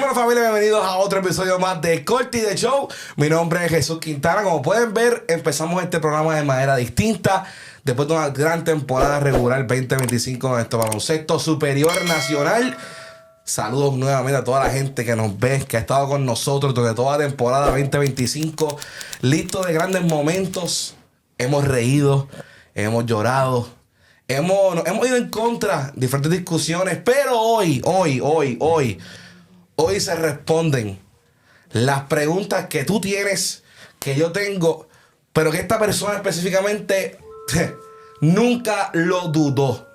Dímelo, familia, bienvenidos a otro episodio más de Corti de Show. Mi nombre es Jesús Quintana. Como pueden ver, empezamos este programa de manera distinta. Después de una gran temporada regular 2025 de nuestro baloncesto superior nacional. Saludos nuevamente a toda la gente que nos ve, que ha estado con nosotros durante toda la temporada 2025. Listo de grandes momentos. Hemos reído, hemos llorado, hemos ido en contra de diferentes discusiones. Pero hoy se responden las preguntas que tú tienes, que yo tengo, pero que esta persona específicamente nunca lo dudó.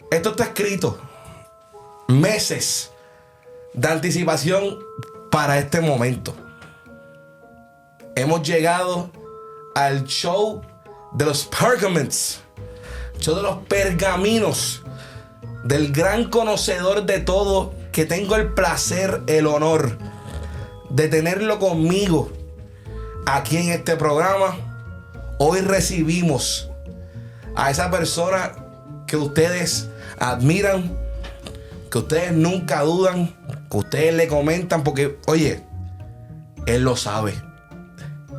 Esto está escrito. Meses de anticipación para este momento. Hemos llegado al show de los pergaments, show de los pergaminos, del gran conocedor de todo, que tengo el placer, el honor de tenerlo conmigo aquí en este programa. Hoy recibimos a esa persona que ustedes admiran, que ustedes nunca dudan, que ustedes le comentan, porque, oye, él lo sabe.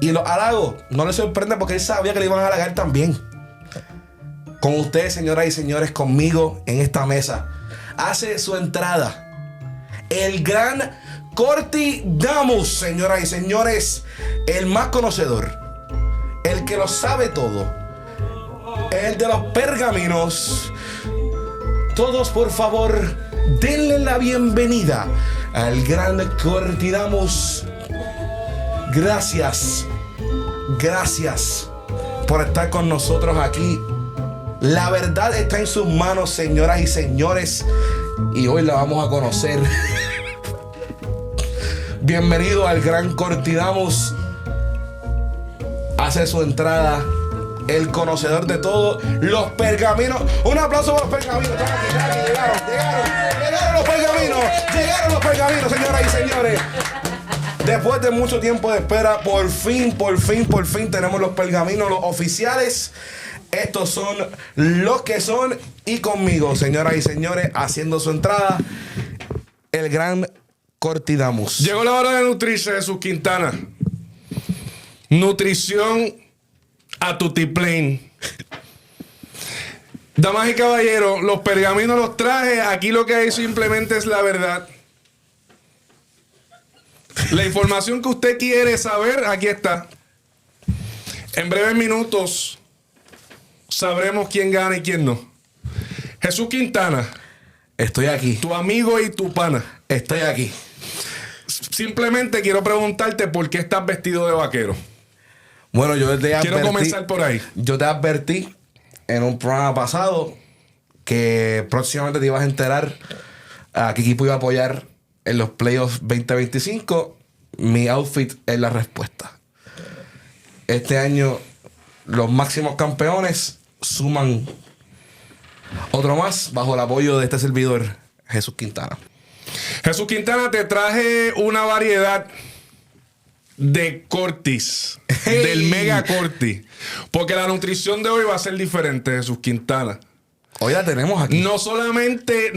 Y los halagos no le sorprende porque él sabía que le iban a halagar también. Con ustedes, señoras y señores, conmigo en esta mesa, hace su entrada el gran Corti Damus, señoras y señores, el más conocedor, el que lo sabe todo, el de los pergaminos. Todos, por favor, denle la bienvenida al gran Corti Damus. Gracias por estar con nosotros aquí. La verdad está en sus manos, señoras y señores, y hoy la vamos a conocer. Bienvenido al gran Corti Damus. Hace su entrada el conocedor de todo, los pergaminos. Un aplauso para los pergaminos. Llegaron los pergaminos, señoras y señores. Después de mucho tiempo de espera, por fin tenemos los pergaminos, los oficiales. Estos son los que son. Y conmigo, señoras y señores, haciendo su entrada, el gran Corti Damus. Llegó la hora de nutrirse, Jesús Quintana. Nutrición a tutiplén. Damas y caballeros, los pergaminos los traje. Aquí lo que hay simplemente es la verdad. La información que usted quiere saber, aquí está. En breves minutos sabremos quién gana y quién no. Jesús Quintana. Estoy aquí. Tu amigo y tu pana. Estoy aquí. Simplemente quiero preguntarte por qué estás vestido de vaquero. Bueno, yo te advertí. Quiero comenzar por ahí. Yo te advertí en un programa pasado que próximamente te ibas a enterar a qué equipo iba a apoyar en los playoffs 2025. Mi outfit es la respuesta. Este año los máximos campeones suman otro más bajo el apoyo de este servidor, Jesús Quintana. Jesús Quintana, te traje una variedad de cortis, del mega corti, porque la nutrición de hoy va a ser diferente, Jesús Quintana. Hoy la tenemos aquí. No solamente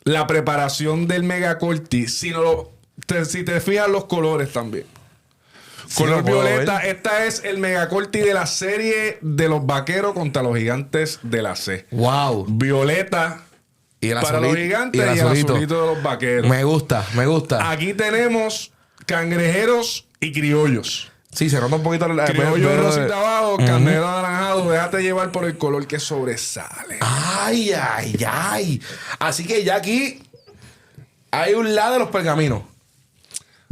la preparación del mega corti, sino si te fijas los colores también. Sí, Color violeta. ver. Esta es el mega corti de la serie de los vaqueros contra los gigantes de la C. Wow. Violeta Y el para azulito, los gigantes y el y el azulito. azulito de los vaqueros. Me gusta. Aquí tenemos cangrejeros y criollos. Sí, se nota un poquito el Criollo rosita abajo, carnero anaranjado. Déjate llevar por el color que sobresale. Ay. Así que ya aquí hay un lado de los pergaminos.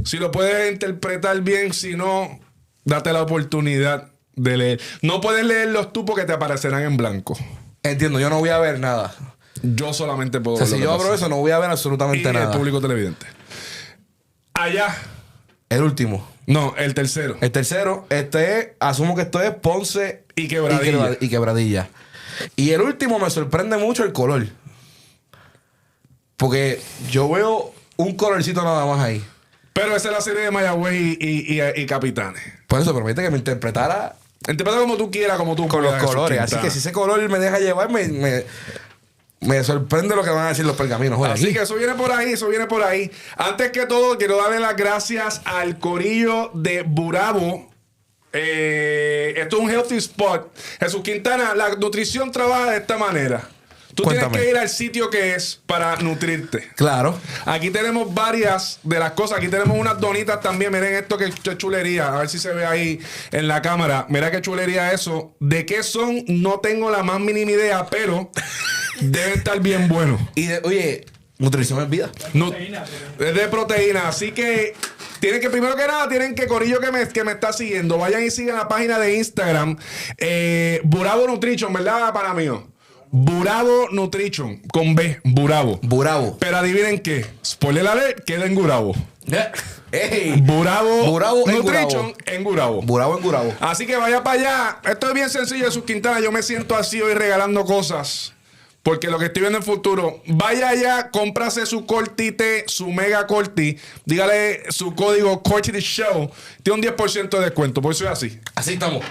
Si lo puedes interpretar bien, si no, date la oportunidad de leer. No puedes leerlos tú porque te aparecerán en blanco. Entiendo, yo no voy a ver nada. Yo solamente puedo O sea, ver si lo yo que abro pasa. eso, no voy a ver Y absolutamente el nada. público televidente. Allá. El último. No, el tercero. El tercero, asumo que esto es Ponce Y Quebradilla. y Quebradilla. Y el último me sorprende mucho el color. Porque yo veo un colorcito nada más ahí. Pero esa es la serie de Mayagüez y Capitanes. Por eso permite que me interpretara Interpreta como tú quieras, como tú con los puedas, colores. Jesús Así que Quintana. si ese color me deja llevar, Me sorprende lo que van a decir los pergaminos hoy Así aquí. que eso viene por ahí, eso viene por ahí. Antes que todo, quiero darle las gracias al corillo de Burabo. Esto es un healthy spot. Jesús Quintana, la nutrición trabaja de esta manera. Tú Cuéntame. tienes que ir al sitio que es para nutrirte. Claro. Aquí tenemos varias de las cosas. Aquí tenemos unas donitas también. Miren esto que chulería. A ver si se ve ahí en la cámara. Mira qué chulería eso. ¿De qué son? No tengo la más mínima idea, pero deben estar bien buenos. Y oye, nutrición es vida. No, es de proteína. Así que tienen que, primero que nada, tienen que, corillo que me está siguiendo, vayan y sigan la página de Instagram. Burabo Nutrition, ¿verdad, pana mío? Burabo Nutrition, con B, Burabo. Burabo. Pero adivinen qué. Spoiler alert, queda en Gurabo. Ey. Burabo en Nutrition Gurabo. en Gurabo. Burabo en Gurabo. Así que vaya para allá. Esto es bien sencillo, Jesús Quintana. Yo me siento así hoy regalando cosas. Porque lo que estoy viendo en el futuro, vaya allá, cómprase su cortite, su mega corti, dígale su código Corti Show, tiene un 10% de descuento, por eso es así. Así estamos.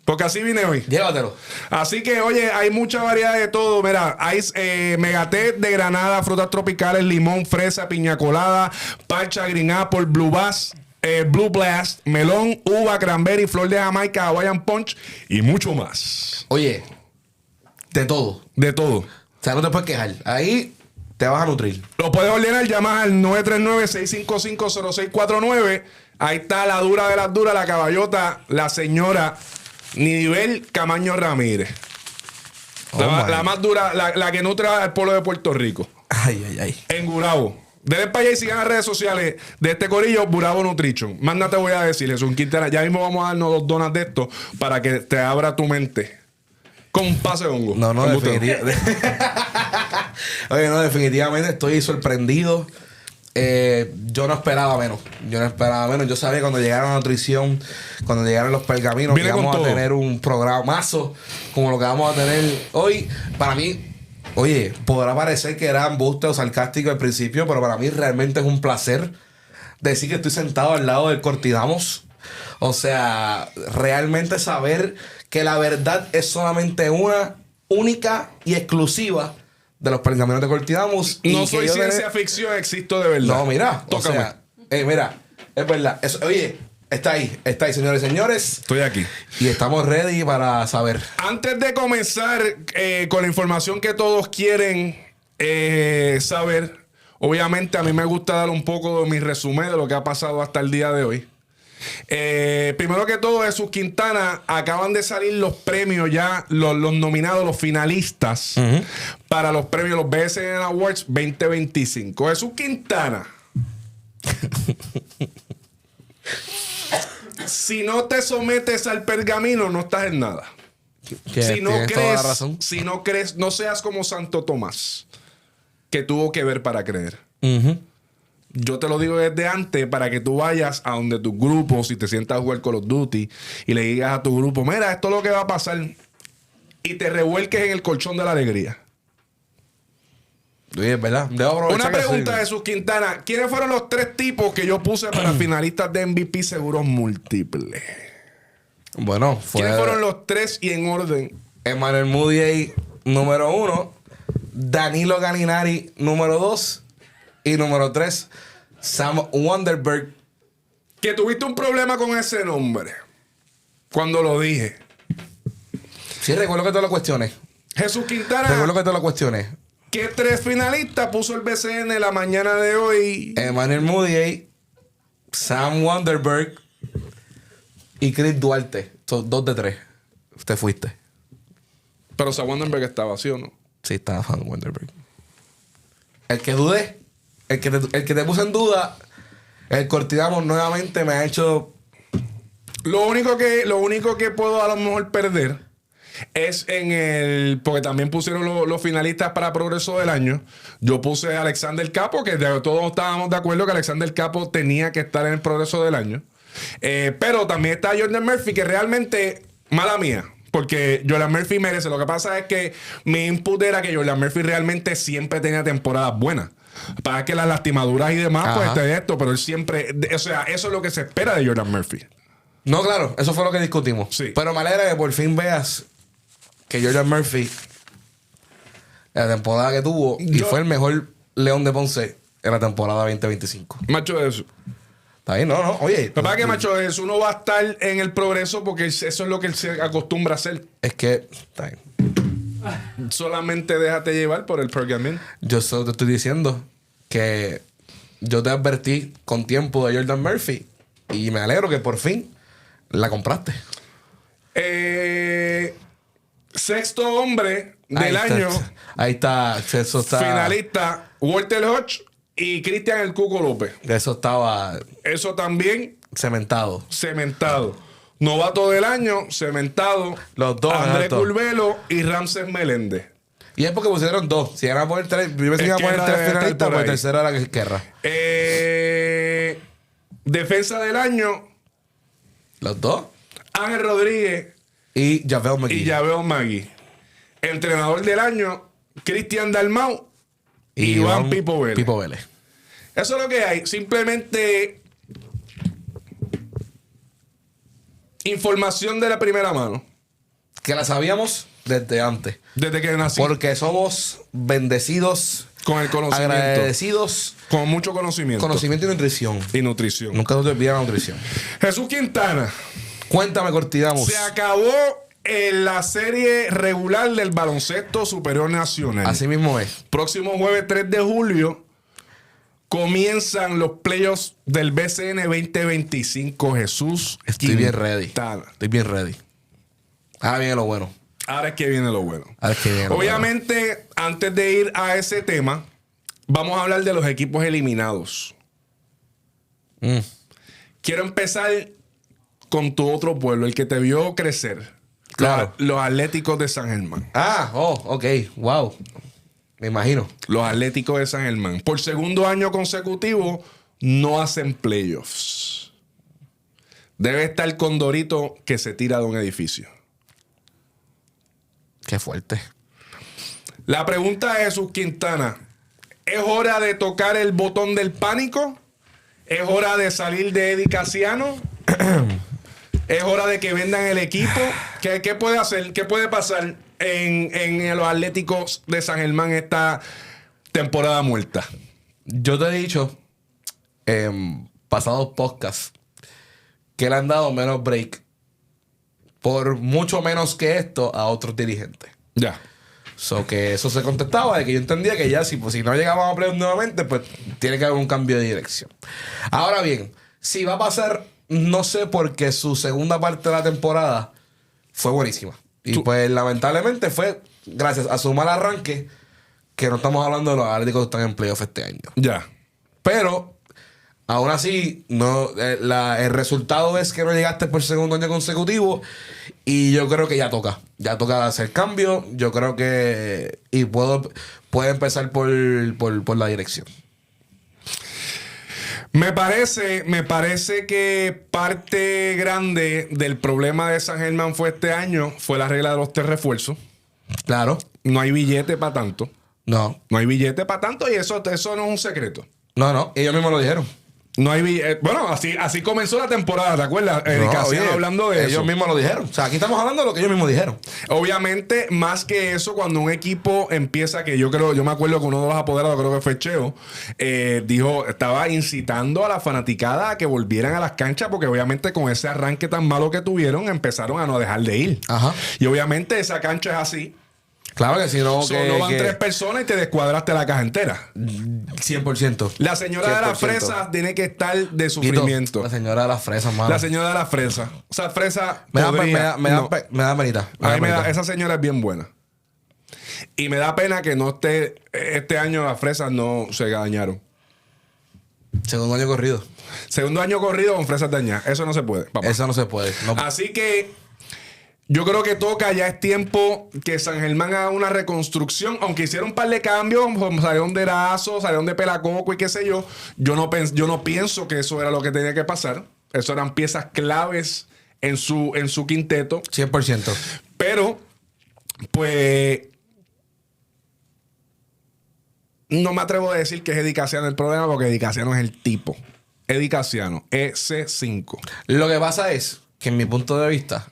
Porque así vine hoy. Llévatelo. Así que, oye, hay mucha variedad de todo. Mira, hay megaté de granada, frutas tropicales, limón, fresa, piña colada, parcha, green apple, blue bass, blue blast, melón, uva, cranberry, flor de Jamaica, Hawaiian punch y mucho más. Oye, de todo. De todo. O sea, no te puedes quejar. Ahí te vas a nutrir. Lo puedes ordenar, llamas al 939-655-0649. Ahí está la dura de las duras, la caballota, la señora Nidibel Camaño Ramírez. La más dura, la que nutre al pueblo de Puerto Rico. Ay, ay, ay. En Gurabo. Denle para allá y sigan las redes sociales de este corillo, Burabo Nutrition. Más nada te voy a decir, Jesús Quintana. Ya mismo vamos a darnos 2 donas de esto para que te abra tu mente. Con un pase de hongo. No, definitivamente. Oye, no, definitivamente estoy sorprendido. Yo no esperaba menos. Yo sabía cuando llegara la nutrición, cuando llegaran los pergaminos, que íbamos a tener un programazo como lo que vamos a tener hoy. Para mí, oye, podrá parecer que era embuste o sarcástico al principio, pero para mí realmente es un placer decir que estoy sentado al lado del Cortidamos. O sea, realmente saber que la verdad es solamente una, única y exclusiva de los pergaminos de Cortidamos. No soy ciencia ficción, existo de verdad. No, mira. Tócame. O sea, mira, es verdad. Oye, está ahí, señores y señores. Estoy aquí. Y estamos ready para saber. Antes de comenzar con la información que todos quieren saber, obviamente a mí me gusta dar un poco de mi resumen de lo que ha pasado hasta el día de hoy. Primero que todo, Jesús Quintana, acaban de salir los premios ya, los nominados, los finalistas para los premios, los BSN Awards 2025. Jesús Quintana. Si no te sometes al pergamino, no estás en nada. Si no crees, no seas como Santo Tomás, que tuvo que ver para creer. Yo te lo digo desde antes para que tú vayas a donde tu grupo, si te sientas a jugar Call of Duty, y le digas a tu grupo, mira, esto es lo que va a pasar, y te revuelques en el colchón de la alegría. Oye, es verdad. Una pregunta de Jesús Quintana. ¿Quiénes fueron los 3 tipos que yo puse para finalistas de MVP seguros múltiples? Bueno, ¿Quiénes fueron los 3 y en orden? Emmanuel Mudiay, número 1. Danilo Gallinari, número 2. Y número 3, Sam Wonderberg. Que tuviste un problema con ese nombre cuando lo dije. Sí, recuerdo que te lo cuestioné. Jesús Quintana. ¿Qué 3 finalistas puso el BCN la mañana de hoy? Emmanuel Mudiay, Sam Wonderberg y Chris Duarte. Son 2 de 3. Usted fuiste. Pero Sam Wonderberg estaba, ¿sí o no? Sí, estaba Sam Wonderberg. El que dudé, el que te puse en duda, el Cortidamos nuevamente me ha hecho... Lo único que puedo a lo mejor perder es en el... Porque también pusieron los finalistas para Progreso del Año. Yo puse a Alexander Capo, que todos estábamos de acuerdo que Alexander Capo tenía que estar en el Progreso del Año. Pero también está Jordan Murphy, que realmente, mala mía, porque Jordan Murphy merece. Lo que pasa es que mi input era que Jordan Murphy realmente siempre tenía temporadas buenas. Para que las lastimaduras y demás, pues de esto, pero él siempre... O sea, eso es lo que se espera de Jordan Murphy. No, claro, eso fue lo que discutimos. Sí. Pero me alegra que por fin veas que Jordan Murphy La temporada que tuvo. Y fue el mejor León de Ponce en la temporada 2025. Macho de eso. Está bien, no. Oye. Papá, que macho de eso, uno va a estar en el progreso porque eso es lo que él se acostumbra a hacer. Es que. Está bien. Solamente déjate llevar por el pergamino. Yo solo te estoy diciendo que yo te advertí con tiempo de Jordan Murphy. Y me alegro que por fin la compraste. Sexto hombre del año. Ahí está. Eso está. Finalista Walter Hodge y Cristian El Cuco López. Eso estaba Eso también cementado. Novato del año, cementado. Los dos, Andrés exacto. Curvelo y Ramses Meléndez. Y es porque pusieron dos. Si iban a poner tres, yo pensé que iban a poner Esquerra tres debe estar finalistas, por pues el ahí. tercero era Esquerra. Defensa del año, Los dos. Ángel Rodríguez Y Javel McGee. y Yaveo Magui. Entrenador del año, Cristian Dalmau y Iván Pipo Vélez. Pipo Vélez. Eso es lo que hay. Simplemente información de la primera mano. Que la sabíamos desde antes. Desde que nací. Porque somos bendecidos, Con el conocimiento. agradecidos, Con mucho conocimiento. conocimiento y nutrición. Y nutrición. Nunca se te olvida la nutrición. Jesús Quintana. Cuéntame, Cortidamos. Se acabó en la serie regular del baloncesto superior nacional. Así mismo es. Próximo jueves 3 de julio comienzan los playoffs del BCN 2025. Jesús Estoy bien ready. Quintana. Estoy bien ready. Ahora viene lo bueno. Ahora es que viene lo bueno. Ahora es que viene lo Obviamente, antes de ir a ese tema, vamos a hablar de los equipos eliminados. bueno. Quiero empezar con tu otro pueblo, el que te vio crecer. Claro. Los Atléticos de San Germán. Ok. Wow. Me imagino. Los Atléticos de San Germán. Por segundo año consecutivo, no hacen playoffs. Debe estar Condorito que se tira de un edificio. Qué fuerte. La pregunta es, Jesús Quintana, ¿es hora de tocar el botón del pánico? ¿Es hora de salir de Eddie Casiano? ¿Es hora de que vendan el equipo? ¿Qué puede hacer? ¿Qué puede pasar en los Atléticos de San Germán esta temporada muerta? Yo te he dicho en pasados podcasts que le han dado menos break por mucho menos que esto a otros dirigentes. Ya. So que eso se contestaba de que yo entendía que ya si no llegábamos a playoffs nuevamente, pues tiene que haber un cambio de dirección. Ahora bien, si va a pasar, no sé, porque su segunda parte de la temporada fue buenísima. Y pues lamentablemente fue gracias a su mal arranque que no estamos hablando de los Atléticos que están en playoff este año. Ya. Pero aún así, no, el resultado es que no llegaste por segundo año consecutivo. Y yo creo que ya toca. Ya toca hacer cambio. Yo creo que. Y puede empezar por la dirección. Me parece que parte grande del problema de San Germán fue este año fue la regla de los 3 refuerzos. Claro. No hay billete para tanto. No. No hay billete para tanto y eso no es un secreto. No. Ellos mismos lo dijeron. No hay billete. Bueno, así comenzó la temporada, ¿te acuerdas? Casiano hablando de ellos eso. mismos lo dijeron. O sea, aquí estamos hablando de lo que ellos mismos dijeron. Obviamente, más que eso, cuando un equipo empieza, que yo me acuerdo que uno de los apoderados, creo que fue Cheo, estaba incitando a la fanaticada a que volvieran a las canchas, porque obviamente con ese arranque tan malo que tuvieron, empezaron a no dejar de ir. Ajá. Y obviamente esa cancha es así. Claro que si no. Solo van 3 personas y te descuadraste la caja entera. 100%. La señora de las 100%. fresas tiene que estar de sufrimiento. La señora de las fresas, mano. La señora de las fresas. O sea, fresa. Me da podría- no. penita. A mí esa señora es bien buena. Y me da pena que no esté. Este año las fresas no se dañaron. Segundo año corrido. Segundo año corrido con fresas dañadas. Eso no se puede, papá. Eso no se puede. No. Así que yo creo que toca, ya es tiempo que San Germán haga una reconstrucción. Aunque hicieron un par de cambios, salieron de Erazo, salieron de Pelacoco y qué sé yo. Yo no pienso que eso era lo que tenía que pasar. Eso eran piezas claves en su quinteto. 100%. Pero, pues, no me atrevo a decir que es Eddie Casiano el problema, porque Eddie Casiano es el tipo. Eddie Casiano, EC5. Lo que pasa es que, en mi punto de vista,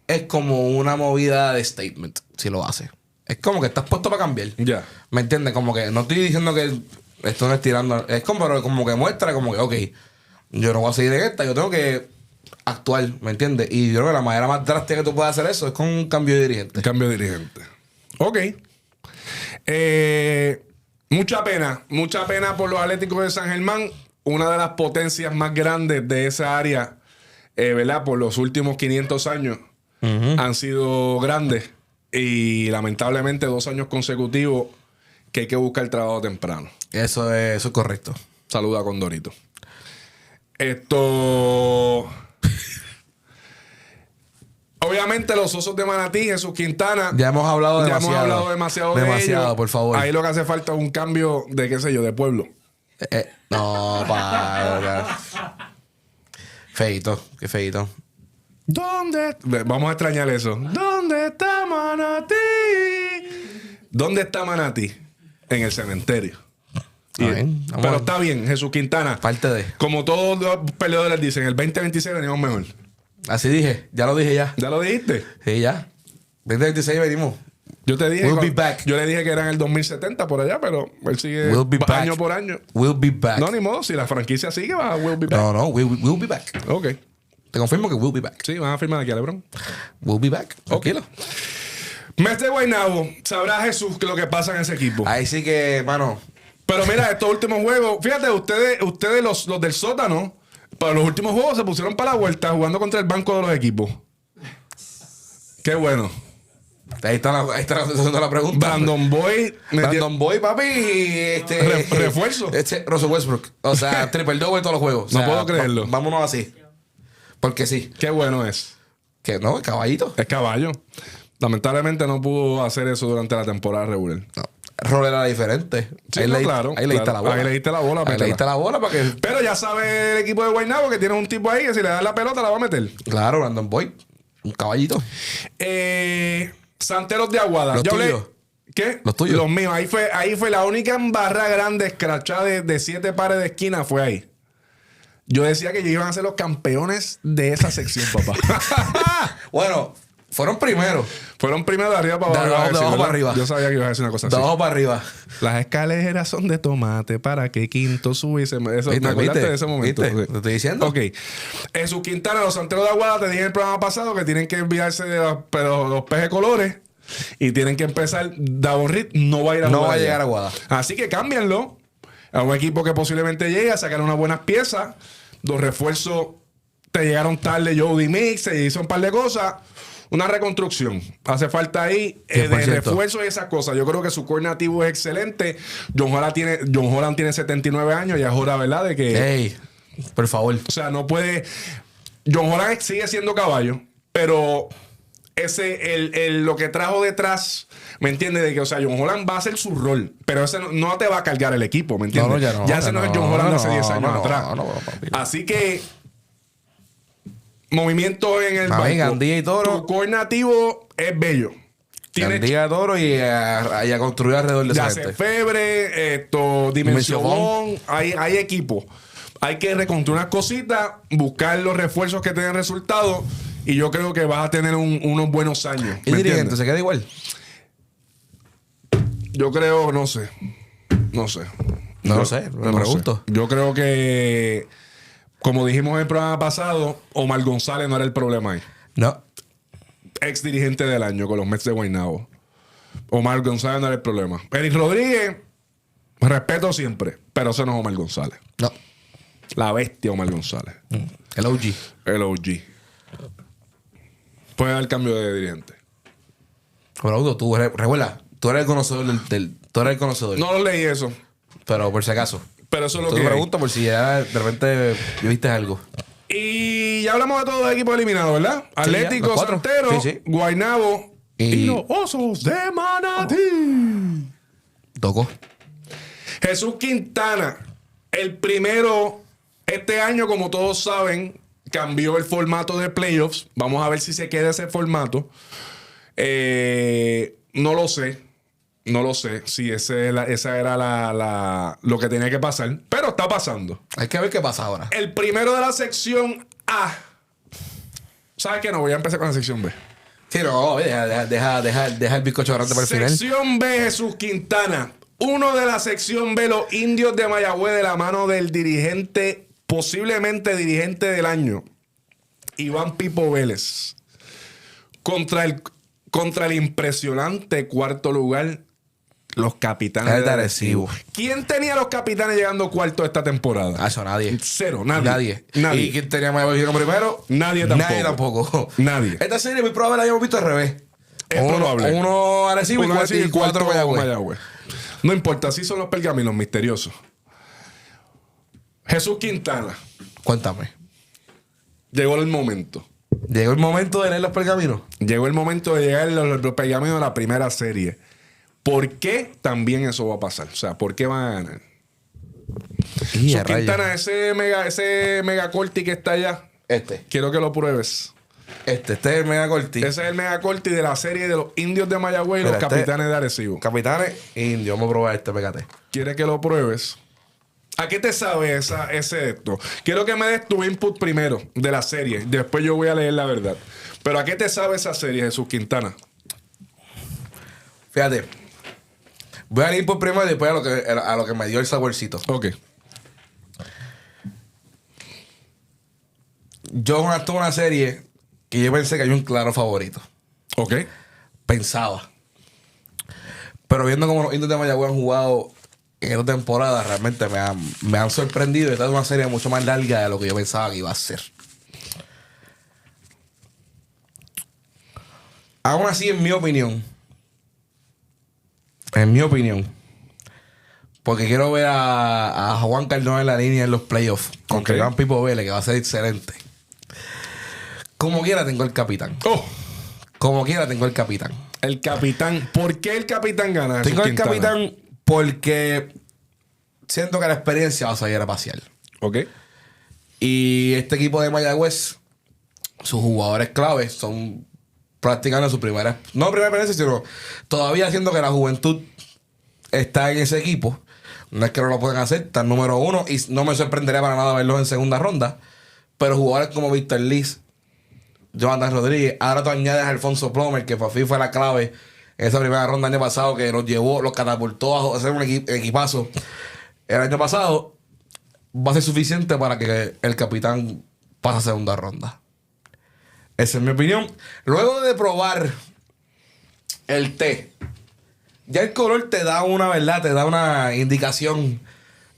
es como una movida de statement, si lo hace. Es como que estás puesto para cambiar. Ya. ¿Me entiendes? Como que no estoy diciendo que esto no es tirando. Es como que muestra como que, ok, yo no voy a seguir en esta, yo tengo que actuar, ¿me entiendes? Y yo creo que la manera más drástica que tú puedes hacer eso es con un cambio de dirigente. Cambio de dirigente. Ok. Mucha pena por los Atléticos de San Germán, una de las potencias más grandes de esa área, ¿verdad? Por los últimos 500 años han sido grandes y lamentablemente 2 años consecutivos que hay que buscar trabajo temprano. Eso es correcto. Saluda a Condorito. Esto... Obviamente los Osos de Manatí, Jesús Quintana. Ya hemos hablado demasiado. Ya hemos hablado demasiado de ellos. Por favor. Ahí lo que hace falta es un cambio de, qué sé yo, de pueblo. No, para. Feito, qué feito. ¿Dónde? Vamos a extrañar eso. ¿Dónde está Manatí? ¿Dónde está Manatí? En el cementerio. Pero está bien, Jesús Quintana. Parte de. Como todos los peleadores dicen, el 2026 venimos mejor. Así dije, ya lo dije ya. ¿Ya lo dijiste? Sí, ya. 2026 venimos. Yo te dije. We'll be back. Yo le dije que era en el 2070 por allá, pero él sigue año por año. We'll be back. No, ni modo. Si la franquicia sigue, va a we'll be back. No, we'll be back. Ok. Te confirmo que we'll be back. Sí, van a firmar aquí a LeBron. We'll be back. Tranquilo. Mes de Guaynabo. Sabrá Jesús lo que pasa en ese equipo. Ahí sí que, mano. Pero mira, estos últimos juegos, fíjate, ustedes los del sótano, para los últimos juegos se pusieron para la vuelta jugando contra el banco de los equipos. Qué bueno. Ahí está haciendo la pregunta. Brandon Boy, papi. Refuerzo. Russell Westbrook. O sea, triple double todos los juegos. O sea, No puedo creerlo. Vámonos así. Porque sí. Qué bueno es. Que no, el caballito. Es caballo. Lamentablemente no pudo hacer eso durante la temporada regular. No. Rol era diferente. Sí, Claro. Ahí le diste la bola. Ahí le diste la bola. Ahí le diste la bola para que. Pero ya sabe el equipo de Guaynabo que tiene un tipo ahí que si le da la pelota la va a meter. Claro, Brandon Boyd. Un caballito. Santeros de Aguada. Los tuyos. ¿Qué? Los tuyos. Los míos. Ahí fue la única barra grande escrachada de 7 pares de esquina fue ahí. Yo decía que ellos iban a ser los campeones de esa sección, papá. Bueno, fueron primeros. Fueron primero de arriba para abajo. De abajo para arriba. Yo sabía que ibas a decir una cosa así. De abajo para arriba. Las escaleras son de tomate para que quinto subiese. Eso, ¿me acordaste de ese momento? ¿Viste? ¿Te estoy diciendo? Ok. Jesús Quintana, los Santeros de Aguada, te dije en el programa pasado que tienen que enviarse de los pejes colores y tienen que empezar. Davon Reed no va a ir a No jugar va a allá. llegar a Aguada. Así que cámbienlo a un equipo que posiblemente llegue a sacar unas buenas piezas. Los refuerzos te llegaron tarde. Jody Mix, se hizo un par de cosas. Una reconstrucción. Hace falta ahí de 100%. refuerzo y esas cosas. Yo creo que su core nativo es excelente. John Holland tiene 79 años y es hora, ¿verdad? De que... Ey, por favor. O sea, no puede... John Holland sigue siendo caballo, pero lo que trajo detrás, ¿me entiendes? De que, o sea, John Holland va a hacer su rol, pero ese no te va a cargar el equipo, ¿me entiendes? Ya ese no es John Holland de hace 10 años atrás. Así que... movimiento en el banco. Gandía y Toro. Tu core nativo es bello. Gandía, Toro y a construir alrededor de ya esa se gente. Febre, Dimensión. Hay equipo. Hay que reconstruir unas cositas, buscar los refuerzos que tengan resultados y yo creo que vas a tener unos buenos años. ¿Y el dirigente se queda igual? Yo creo, no sé. No lo sé, me pregunto. Yo creo que, como dijimos en el programa pasado, Omar González no era el problema ahí. No. Ex dirigente del año con los Mets de Guaynabo. Omar González no era el problema. Eric Rodríguez, respeto siempre, pero ese no es Omar González. No. La bestia Omar González. El OG. El OG. Puede dar cambio de dirigente. Pero tú, recuerda, tú eres el conocedor tú eres el conocedor. No lo leí eso. Pero por si acaso. Pero eso es lo Tú que te hay. pregunto por si ya de repente viste algo. Y ya hablamos de todos los equipos eliminados, ¿verdad? Atlético, los 4. Santero, Sí. Guaynabo y Y- los Osos de Manatí. Tocó. Jesús Quintana, el primero este año, como todos saben, cambió el formato de playoffs. Vamos a ver si se queda ese formato. No lo sé. No lo sé si esa era lo que tenía que pasar. Pero está pasando. Hay que ver qué pasa ahora. El primero de la sección A. ¿Sabes qué? No, voy a empezar con la sección B. Sí, no, deja el bizcocho grande para el final. Sección B, Jesús Quintana. Uno de la sección B, los Indios de Mayagüez, de la mano del dirigente, posiblemente dirigente del año, Iván Pipo Vélez. Contra el impresionante cuarto lugar, los Capitanes de Arecibo. ¿Quién tenía a los Capitanes llegando cuarto esta temporada? Eso, nadie. Cero, nadie. ¿Y quién tenía Mayagüez primero? Nadie tampoco. Nadie tampoco. Nadie. Esta serie muy probable la hayamos visto al revés. Es probable. Uno Arecibo y cuatro Mayagüez. No importa, así son los pergaminos misteriosos. Jesús Quintana. Cuéntame. Llegó el momento. Llegó el momento de leer los pergaminos. Llegó el momento de llegar los pergaminos de la primera serie. ¿Por qué también eso va a pasar? O sea, ¿por qué van a ganar? Jesús Quintana, ese mega corti que está allá. Quiero que lo pruebes. Este es el mega corti. Ese es el mega corti de la serie de los Indios de Mayagüez y los Capitanes de Arecibo. Capitanes Indios. Vamos a probar pégate. ¿Quieres que lo pruebes? ¿A qué te sabe ese esto? Quiero que me des tu input primero de la serie. Después yo voy a leer la verdad. Pero ¿a qué te sabe esa serie, Jesús Quintana? Fíjate. Voy a ir por primero y después a lo que me dio el saborcito. Ok. Yo estuve una serie que yo pensé que había un claro favorito. Ok. Pensaba. Pero viendo cómo los Indios de Mayagüez han jugado en esta temporada, realmente me han sorprendido. Y esta es una serie mucho más larga de lo que yo pensaba que iba a ser. Aún así, en mi opinión, porque quiero ver a Juan Cardona en la línea en los playoffs contra Iván Pipo Vélez, que va a ser excelente. Como quiera tengo el capitán. Como quiera tengo el capitán. El capitán. ¿Por qué el capitán gana? Tengo el capitán porque siento que la experiencia va a salir a pasear. Ok. Y este equipo de Mayagüez, sus jugadores claves son practicando su primera experiencia, sino todavía haciendo que la juventud está en ese equipo. No es que no lo puedan hacer, está en número 1 y no me sorprendería para nada verlos en segunda ronda. Pero jugadores como Víctor Liz, Jonathan Rodríguez, ahora tú añades a Alfonso Plomer, que para mí fue la clave en esa primera ronda el año pasado, que los llevó, los catapultó a hacer un equipazo el año pasado, va a ser suficiente para que el capitán pase a segunda ronda. Esa es mi opinión. Luego de probar el té, ya el color te da una verdad, te da una indicación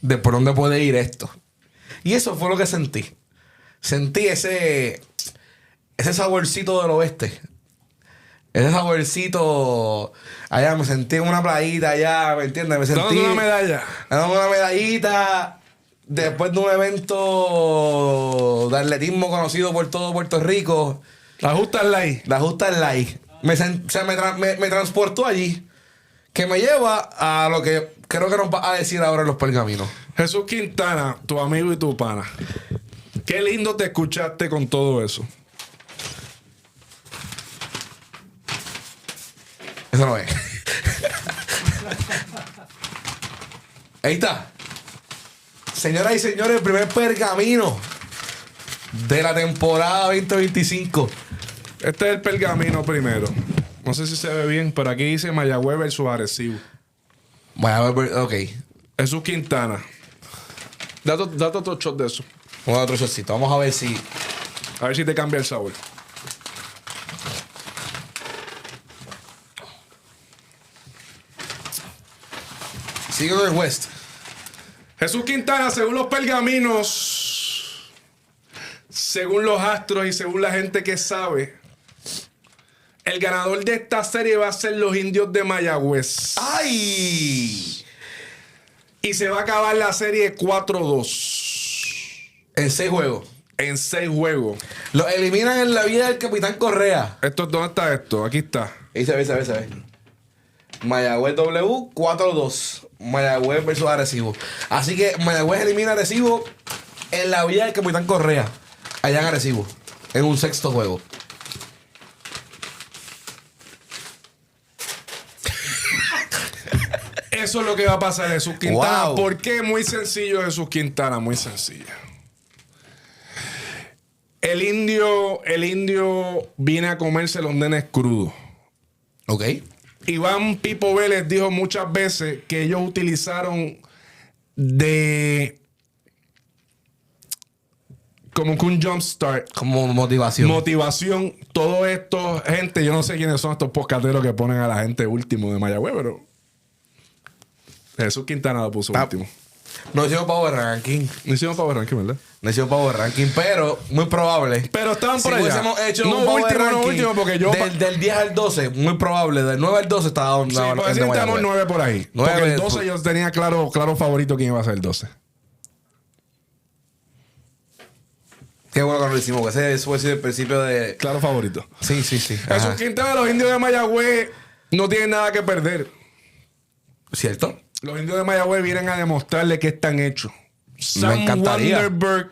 de por dónde puede ir esto. Y eso fue lo que sentí. Sentí ese saborcito del oeste. Ese saborcito. Allá me sentí en una playita allá, ¿me entiendes? Me sentí. Dando una medalla. Dando una medallita. Después de un evento de atletismo conocido por todo Puerto Rico. La Justa Light. La Justa Light. Me transportó allí. Que me lleva a lo que creo que nos va a decir ahora en los pergaminos. Jesús Quintana, tu amigo y tu pana. Qué lindo te escuchaste con todo eso. Eso no es. Ahí está. Señoras y señores, el primer pergamino de la temporada 2025. Este es el pergamino primero. No sé si se ve bien, pero aquí dice Mayagüez versus Arecibo. Mayagüez, ok. Jesús Quintana. Date otro shot de eso. Vamos a otro shotcito. Vamos a ver si... A ver si te cambia el sabor. Sigue con el West. Jesús Quintana, según los pergaminos, según los astros y según la gente que sabe, el ganador de esta serie va a ser los Indios de Mayagüez. ¡Ay! Y se va a acabar la serie 4-2. En 6 juegos. En 6 juegos. Lo eliminan en la vida del Capitán Correa. ¿Dónde está esto? Aquí está. Ahí se ve. Mayagüez W 4-2. Mayagüez versus Arecibo. Así que Mayagüez elimina a Arecibo en la vida del Capitán Correa. Allá en Arecibo. En un 6º juego. Eso es lo que va a pasar, Jesús Quintana. Wow. ¿Por qué? Muy sencillo, Jesús Quintana. Muy sencillo. El indio viene a comerse los nenes crudos. Ok. Iván Pipo Vélez dijo muchas veces que ellos utilizaron de como que un jump start, Como motivación. motivación. Todo esto, gente, yo no sé quiénes son estos poscateros que ponen a la gente último de Mayagüez, pero Jesús Quintana lo puso último. No hicimos Power Ranking. No hicimos Power Ranking, ¿verdad? No hicimos Power Ranking, pero muy probable. Pero estaban por si allá. hubiésemos hecho No un Power último, no Ranking último, porque yo... del 10 al 12, muy probable. Del 9 al 12 estaba Sí, por decir estamos 9 por ahí. 9, porque el 12 yo tenía claro favorito quién iba a ser el 12. Qué bueno que lo hicimos, porque ese fue el principio de... Claro favorito. Sí. Jesús Ajá. Quintana, los indios de Mayagüez no tienen nada que perder. ¿Cierto? Los indios de Mayagüez vienen a demostrarle que están hechos. Sam encantaría. Wanderberg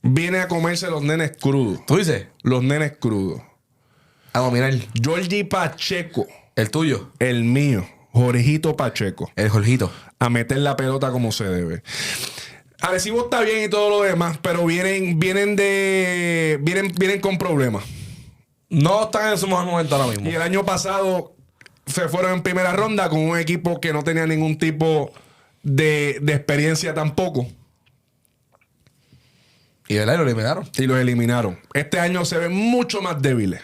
viene a comerse los nenes crudos. ¿Tú dices? Los nenes crudos. A dominar. Georgie Pacheco, El tuyo. el mío, Jorgito Pacheco, El Jorgito. a meter la pelota como se debe. Arecibo está bien y todo lo demás, pero vienen con problemas. No están en su mejor momento ahora mismo. Y el año pasado se fueron en primera ronda con un equipo que no tenía ningún tipo de experiencia tampoco. Y ¿verdad? Lo eliminaron. Y los eliminaron. Este año se ven mucho más débiles.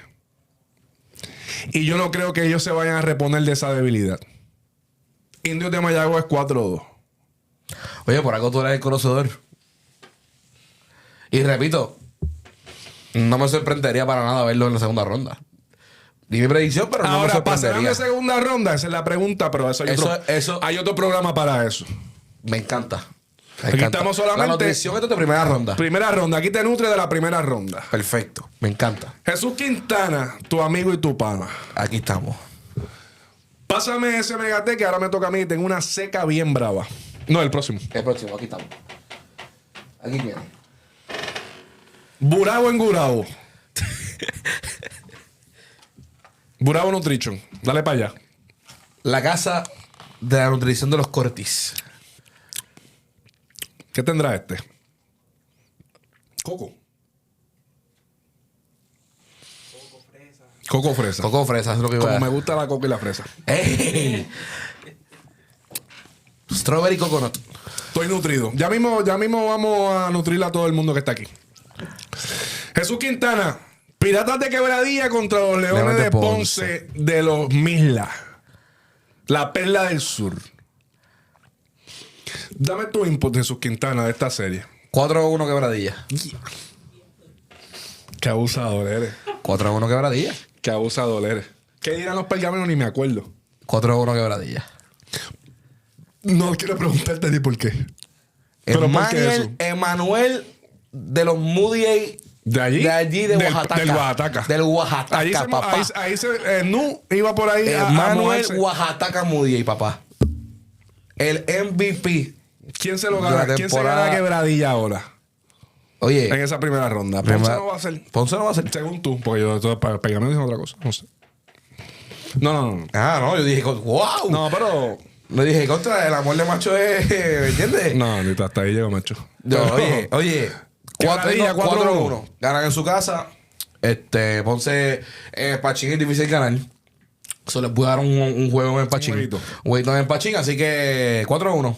Y yo no creo que ellos se vayan a reponer de esa debilidad. Indios de Mayagüez 4-2. Oye, por algo tú eres el conocedor. Y repito, no me sorprendería para nada verlo en la segunda ronda. Di mi predicción, pero no me Ahora, ¿pasarán sorprendería. de segunda ronda? Esa es la pregunta, pero hay otro programa para eso. Me encanta. Aquí estamos solamente... La nutrición esto es de primera ronda. Primera ronda. Aquí te nutre de la primera ronda. Perfecto. Me encanta. Jesús Quintana, tu amigo y tu pana. Aquí estamos. Pásame ese megate que ahora me toca a mí. Tengo una seca bien brava. No, el próximo. El próximo, aquí estamos. Aquí viene. Burabo en Gurabo. Burabo Nutrition. Dale para allá. La casa de la nutrición de los Cortis. ¿Qué tendrá este? Coco. Coco fresa. Coco fresa, es lo que voy a Como me dar. gusta la coca y la fresa. ¡Ey! Strawberry coconut. Estoy nutrido. Ya mismo vamos a nutrir a todo el mundo que está aquí. Jesús Quintana. Piratas de Quebradilla contra los Leones de Ponce de los Misla. La Perla del Sur. Dame tu input, Jesús Quintana, de esta serie. 4-1 quebradilla. Qué abusador eres. 4-1 quebradilla. Qué abusador eres. ¿Qué dirán los pergaminos? Ni me acuerdo. 4-1 quebradilla. No quiero preguntarte ni por qué. ¿Pero por qué eso? Emanuel de los Moody. ¿De allí? De allí, de Oaxaca. Del Oaxaca. Del Oaxaca, Ahí papá. Nu iba por ahí a Emanuel moverse. Oaxaca Moody, papá. El MVP. ¿Quién se lo de la gana? ¿Quién se temporada. gana Quebradilla ahora? Oye. En esa primera ronda. Ponce no va a ser. Ponce no va a ser. Según tú, porque yo todo para pergaminos dicen otra cosa. No sé. No. Ah, no, yo dije, wow. No, pero. Me dije, contra el amor de macho es. ¿Me entiendes? No, ni hasta ahí llego, macho. Oye. Quebradilla, 4-1. Ganan en su casa. Ponce. Pachín es difícil ganar. Eso les voy a dar un juego en Pachín. jueguito. Un jueguito en Pachín, así que 4-1.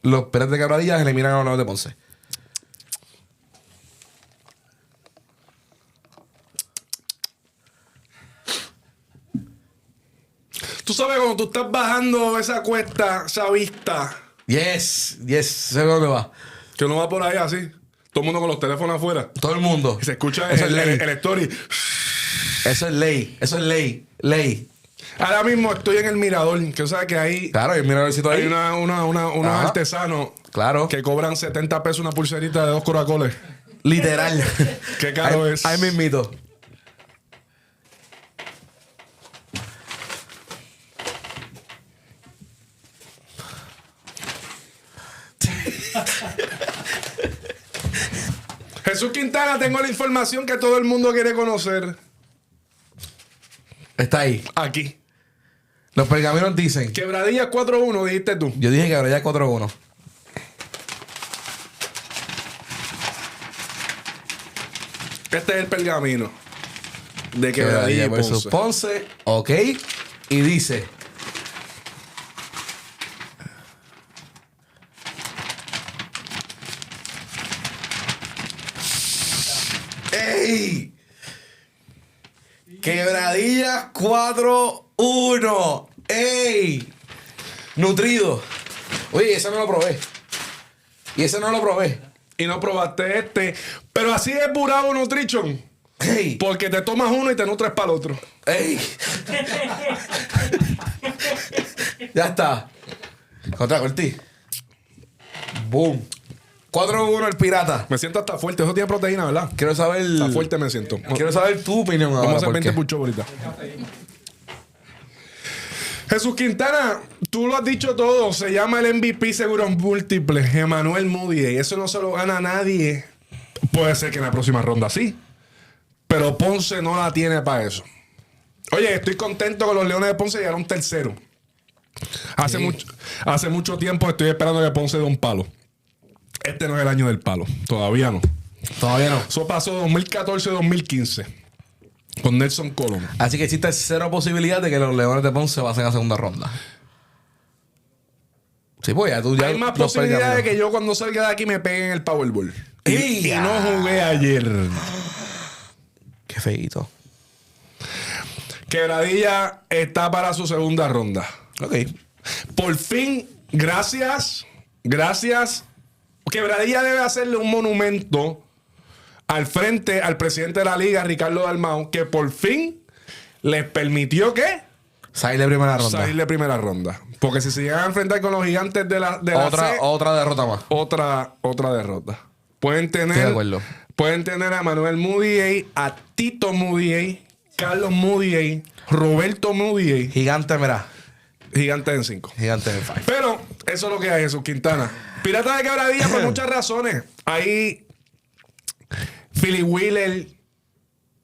Los Piratas de Quebradilla eliminan a los Leones de Ponce. Tú sabes, cuando tú estás bajando esa cuesta, esa vista, Yes. Sé dónde va. que uno va por ahí así, todo el mundo con los teléfonos afuera, Todo el mundo. y se escucha Eso es ley. el story. Eso es ley. Eso es ley. Ley. Ahora mismo estoy en el mirador, que sabes que ahí Claro, y mira el sitio hay ahí. unos Ajá. artesanos Claro. que cobran 70 pesos una pulserita de 2 coracoles. Literal. Qué caro ahí, es. Ahí mismito. Jesús Quintana, tengo la información que todo el mundo quiere conocer. Está ahí. Aquí. Los pergaminos dicen. Quebradilla 4-1, dijiste tú. Yo dije que ahora ya es 4-1. Este es el pergamino de Quebradilla Quebradilla y versus Ponce. Ponce. Ok. Y dice... ¡Ey! Quebradilla 4-1. ¡Ey! Nutrido. Oye, ese no lo probé. Y ese no lo probé. Y no probaste este. Pero así es Bravo Nutrition. ¡Ey! Porque te tomas uno y te nutres para el otro. ¡Ey! Ya está. Contra Corti. Boom. 4-1 el pirata. Me siento hasta fuerte. Eso tiene proteína, ¿verdad? Quiero saber. Está fuerte me siento. Quiero saber tu opinión ahora. Vamos a hacer ¿por 20 qué? pucho ahorita. Jesús Quintana, tú lo has dicho todo. Se llama el MVP Seguros Múltiples, Emmanuel Moody. Eso no se lo gana a nadie. Puede ser que en la próxima ronda sí. Pero Ponce no la tiene para eso. Oye, estoy contento con los Leones de Ponce llegaron tercero. Hace mucho tiempo estoy esperando que Ponce dé un palo. Este no es el año del palo. Todavía no. Todavía no. Eso pasó 2014-2015 con Nelson Colón. Así que existe cero posibilidad de que los Leones de Ponce pasen a segunda ronda. Sí, pues ya tú ya. Hay más los posibilidades de pergaminos. que yo cuando salga de aquí me pegue en el Powerball. Y ¡Ya! no jugué ayer. Qué feíto. Quebradilla está para su segunda ronda. Ok. Por fin, gracias. Quebradilla debe hacerle un monumento al frente al presidente de la liga, Ricardo Dalmau, que por fin les permitió ¿qué? Salir de primera ronda. Salir de primera ronda. Porque si se llegan a enfrentar con los gigantes de la C, Otra derrota más. otra derrota. Pueden Estoy de tener acuerdo. a Manuel Moody, a Tito Moody, Carlos Moody, Roberto Moody, Gigante, mira. gigantes en 5. Gigante de 5. Pero eso es lo que hay, Jesús Quintana. Pirata de Quebradilla por muchas razones. Ahí Philly Wheeler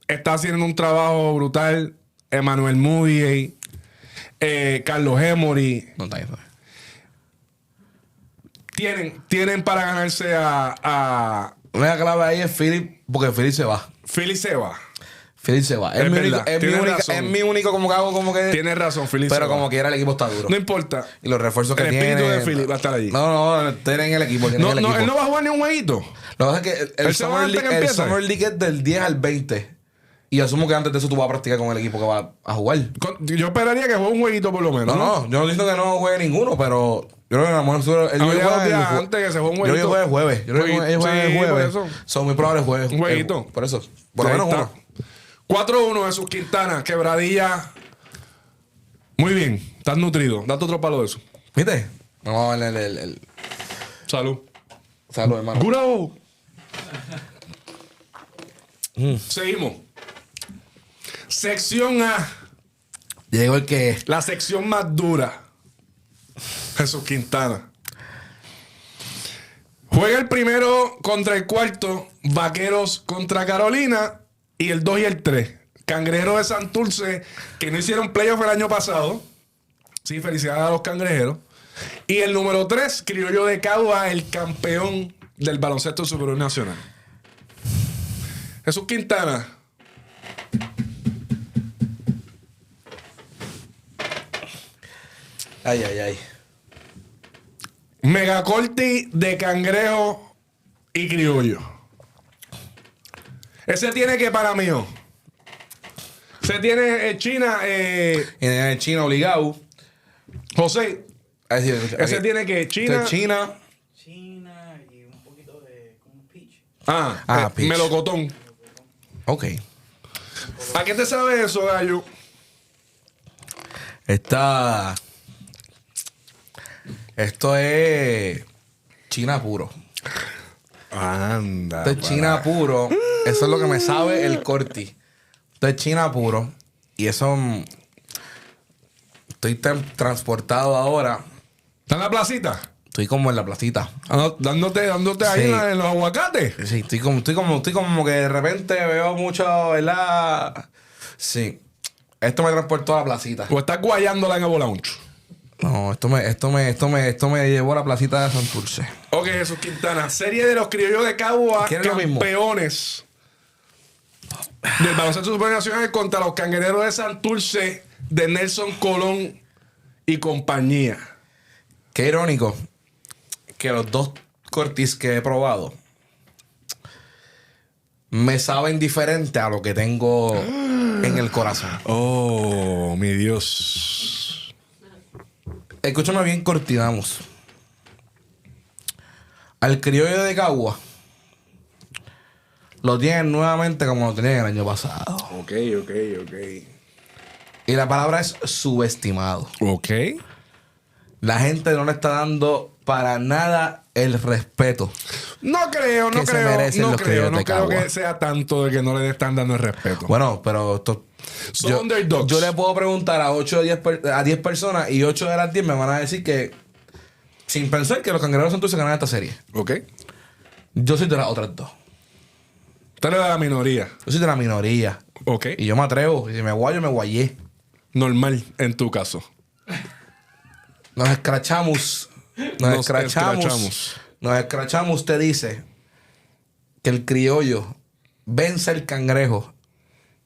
está haciendo un trabajo brutal. Emmanuel Moody, Carlos Emory. No está ahí. Tienen para ganarse a Una clave ahí es Philip, porque Philip se va. Philly se va. Philip se va. Es Es mi verdad, único, tienes es razón. mi único como que hago como que. Tienes razón, Philly se Pero va. como quiera el equipo está duro. No importa. Y los refuerzos que El tiene. espíritu de Philip va a estar allí. No, tienen el equipo. Tienen No, el no, equipo. él no va a jugar ni un jueguito. Lo que pasa es que Él se va antes que el empiece. Summer League es del 10 al 20. Y asumo que antes de eso tú vas a practicar con el equipo que va a jugar. Yo esperaría que juegue un jueguito por lo menos. No, yo no estoy diciendo que no juegue ninguno, pero yo creo que a lo mejor el Habría juega dos días el jue- antes que se juegue un Yo creo que jueguito. juega el jueves. Yo creo que ellos juegan el Sí, por jueves. eso. Son muy probables jueves. Un jueguito. Por eso. Por lo Ahí menos está. uno. 4-1 Jesús Quintana, Quebradilla. Muy bien, estás nutrido. Date otro palo de eso. ¿Viste? Vamos a ver el... Salud. Salud, hermano. ¡Gurao! Seguimos. Sección A. Llegó el que... La sección más dura. Jesús Quintana. Juega el primero contra el cuarto. Vaqueros contra Carolina. Y el 2 y el 3. Cangrejeros de Santurce, que no hicieron playoff el año pasado. Sí, felicidades a los cangrejeros. Y el número 3, Criollo de Cagua, el campeón del baloncesto superior nacional. Jesús Quintana. Ay. Megacorti de Cangrejo y Criollo. Ese tiene que para mí. Se tiene China. En el chino obligado. José. Ahí sí, Ese aquí. tiene que China. Entonces, China. China y un poquito de como peach. Peach. Melocotón. Ok. ¿A qué te sabe eso, gallo? Esto es China puro. Anda. Esto es China puro. Eso es lo que me sabe el Corti. Esto es China puro. Y eso... Estoy tan transportado ahora. ¿Está en la placita? Estoy como en la placita. Dándote ahí Sí. en los aguacates. Sí, estoy como que de repente veo mucho, ¿verdad? Sí. Esto me transportó a la placita. O estás guayándola en el Avalanche. No, esto me llevó a la placita de Santurce. Ok, Jesús Quintana. Serie de los Criollos de Cagua, ¿Quieres lo mismo? campeones. del baloncesto supernacional contra los Cangrejeros de Santurce de Nelson Colón y compañía. Qué irónico que los dos Cortis que he probado me saben diferente a lo que tengo en el corazón. Oh, mi Dios. Escúchame bien, cortinamos. Al criollo de Cagua lo tienen nuevamente como lo tenían el año pasado. Ok. Y la palabra es subestimado. Ok. La gente no le está dando para nada el respeto. No creo Que se merecen los criollos de no creo Cagua. que sea tanto de que no le están dando el respeto. Bueno, pero esto... Son underdogs. yo le puedo preguntar a 8 a 10 personas y 8 de las 10 me van a decir que, sin pensar, que los Cangrejeros son se ganan esta serie. Ok. Yo soy de las otras dos. Usted le da la minoría. Yo soy de la minoría. Ok. Y yo me atrevo. Y si me guayo, me guayé. Normal en tu caso. Nos escrachamos. Nos escrachamos. Nos escrachamos. Usted dice que el criollo vence al cangrejo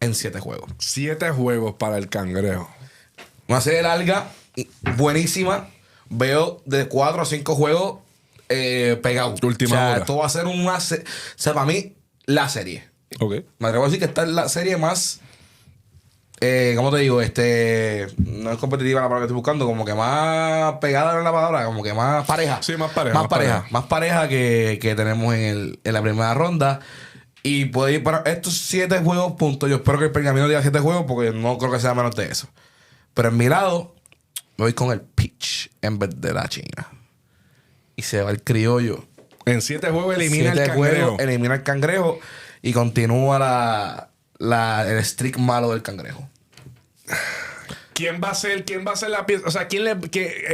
en 7 juegos. 7 juegos para el Cangrejo. Una serie larga, buenísima. Veo de 4 a 5 juegos pegados. Última hora. Esto va a ser una... O sea, para mí, la serie. Ok. Me atrevo a decir que esta es la serie más... ¿cómo te digo? No es competitiva la palabra que estoy buscando. Como que más pegada en la palabra. Como que más pareja. Sí, más pareja. Más pareja que tenemos en la primera ronda. Y puede ir para estos 7 juegos, puntos. Yo espero que el pergamino diga 7 juegos porque no creo que sea menos de eso. Pero en mi lado, me voy con el Peach en vez de la China. Y se va el criollo. En 7 juegos elimina el 7 Cangrejo. juegos, elimina el cangrejo. Y continúa el streak malo del cangrejo. ¿Quién va a ser la pieza? O sea,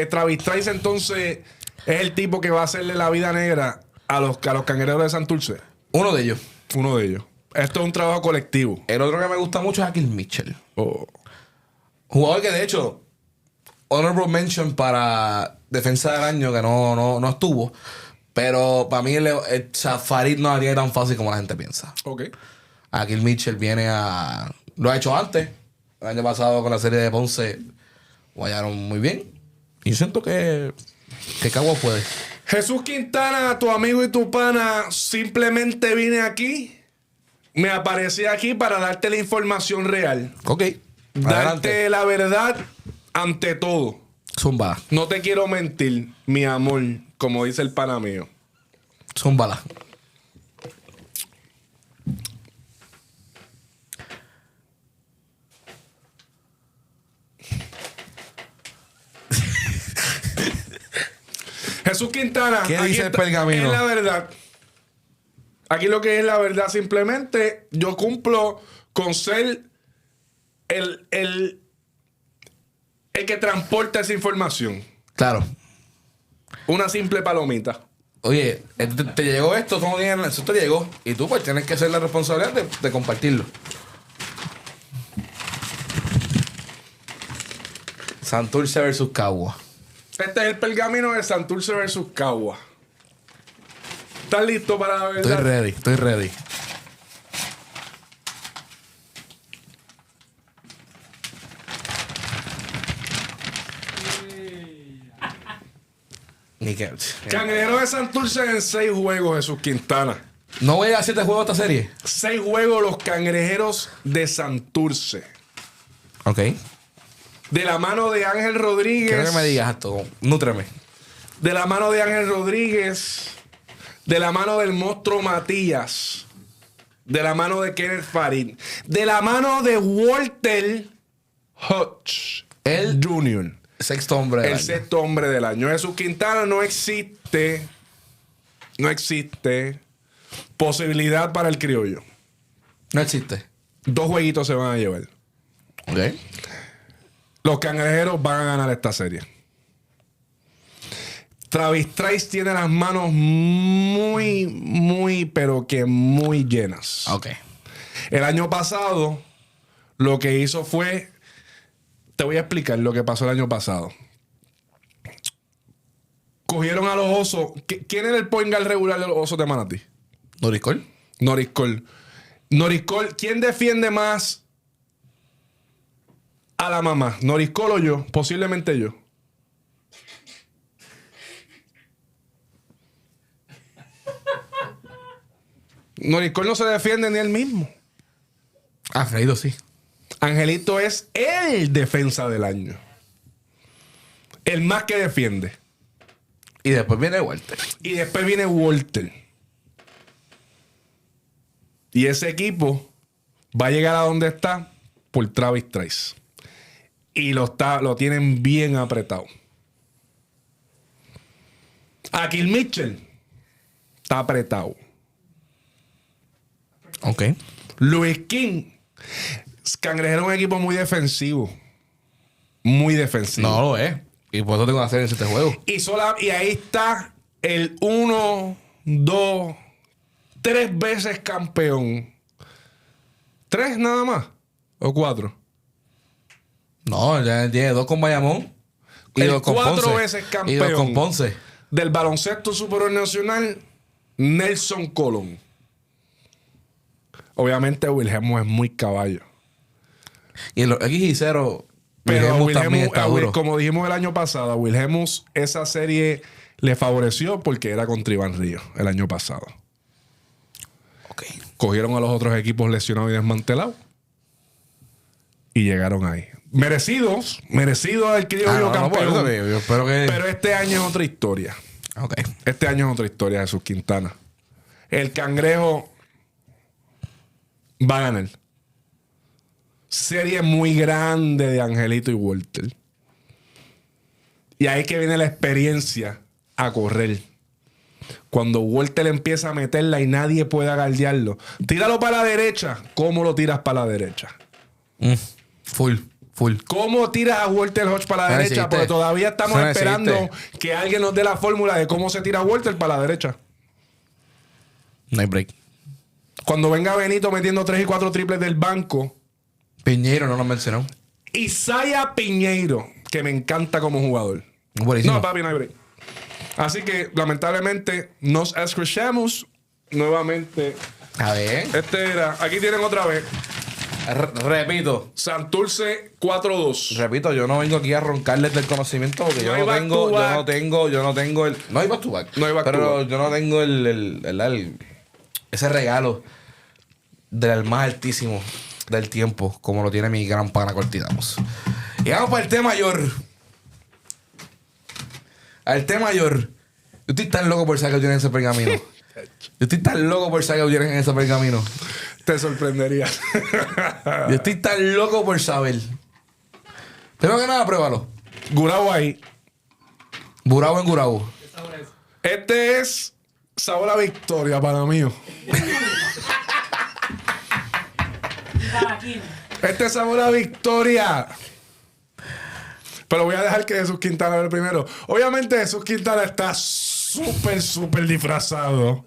Travis Trice entonces es el tipo que va a hacerle la vida negra a los Cangrejeros de Santurce. Uno de ellos. Uno de ellos. Esto es un trabajo colectivo. El otro que me gusta mucho es Akil Mitchell. Oh. Jugador que de hecho, honorable mention para defensa del año, que no estuvo. Pero para mí Farid no la tiene tan fácil como la gente piensa. Ok. Akil Mitchell lo ha hecho antes. El año pasado con la serie de Ponce guayaron muy bien. Y yo siento que Cagua puede. Jesús Quintana, tu amigo y tu pana, simplemente vine aquí, me aparecí aquí para darte la información real. Ok. Darte Adelante. la verdad ante todo. Zúmbala. No te quiero mentir, mi amor, como dice el pana mío. Zúmbala. Jesús Quintana. ¿Qué aquí dice el está- pergamino? Es la verdad. Aquí lo que es la verdad, simplemente yo cumplo con ser el que transporta esa información. Claro. Una simple palomita. Oye, te llegó esto, tú no tienes, eso te llegó. Y tú pues tienes que hacer la responsabilidad de compartirlo. Santurce versus Cagua. Este es el pergamino de Santurce versus Cagua. ¿Estás listo para la verdad? Estoy ready. Ni que- Cangrejero de Santurce en 6 juegos, Jesús Quintana. No voy a 7 juegos esta serie. 6 juegos los Cangrejeros de Santurce. Ok. De la mano de Ángel Rodríguez. Quiero que me digas esto. Nútreme. De la mano de Ángel Rodríguez. De la mano del monstruo Matías. De la mano de Kenneth Farid. De la mano de Walter Hodge. El Jr. Sexto hombre del El año. sexto hombre del año. Jesús Quintana no existe posibilidad para el criollo. No existe. 2 jueguitos se van a llevar. Ok. Los Cangrejeros van a ganar esta serie. Travis Trice tiene las manos muy, pero que muy llenas. Ok. El año pasado, lo que hizo fue... Te voy a explicar lo que pasó el año pasado. Cogieron a los Osos. ¿Quién era el point guard regular de los Osos de Manatí? ¿Noriscol? Norris Cole. Noriscol, ¿quién defiende más a la mamá? ¿Noriscol o yo? Posiblemente yo. Noriscol no se defiende ni él mismo. Alfredo sí. Angelito es el defensa del año. El más que defiende. Y después viene Walter. Y después viene Walter. Y ese equipo va a llegar a donde está por Travis Trice. Y lo tienen bien apretado. Akil Mitchell está apretado. Ok. Luis King. Cangrejero es un equipo muy defensivo. Muy defensivo. No lo es. Y por eso tengo que hacer en este juego. Y ahí está el 1, 2, 3 veces campeón. 3 nada más. ¿O 4? No, ya tiene 2 con Bayamón. Y El 2 con 4 Ponce. veces Y campeón 2 con Ponce. del baloncesto superior nacional, Nelson Colón. Obviamente Wilhelmo es muy caballo. Y en los X y 0, Pero a también está duro. como dijimos el año pasado, a Wilhelmus esa serie le favoreció porque era contra Iván Ríos el año pasado. Ok. Cogieron a los otros equipos lesionados y desmantelados y llegaron ahí. Merecido el criollo campeón. Por eso yo espero que... Pero este año es otra historia. Ok. Este año es otra historia, Jesús Quintana. El Cangrejo va a ganar. Serie muy grande de Angelito y Walter. Y ahí que viene la experiencia a correr. Cuando Walter empieza a meterla y nadie pueda guardiarlo. Tíralo para la derecha. ¿Cómo lo tiras para la derecha? Full. ¿Cómo tiras a Walter Hodge para la No derecha? existe. Porque todavía estamos Eso no esperando existe. que alguien nos dé la fórmula de cómo se tira Walter para la derecha. No hay break. Cuando venga Benito metiendo 3 y 4 triples del banco. Piñeiro no lo mencionó. Isaiah Piñeiro, que me encanta como jugador. Buenísimo. No, papi, no hay break. Así que, lamentablemente, nos escuchamos nuevamente. A ver. Aquí tienen otra vez. Repito. Santurce 4-2. Repito, yo no vengo aquí a roncarles del conocimiento porque No hay back to back. yo no tengo el... No hay back to back. No hay back to Pero back. yo no tengo ese regalo del más altísimo del tiempo como lo tiene mi gran pana Cortidamos. Y vamos para el té mayor. Al té mayor. Yo estoy tan loco por saber que tienes ese pergamino. Yo estoy tan loco por saber que tienes en ese pergamino. Te sorprendería. Yo estoy tan loco por saber. Primero que nada, pruébalo. Gurabo ahí. Gurabo en Gurabo. Este es sabor a victoria para mí. Este es sabor a victoria. Pero voy a dejar que Jesús Quintana hable primero. Obviamente Jesús Quintana está súper disfrazado.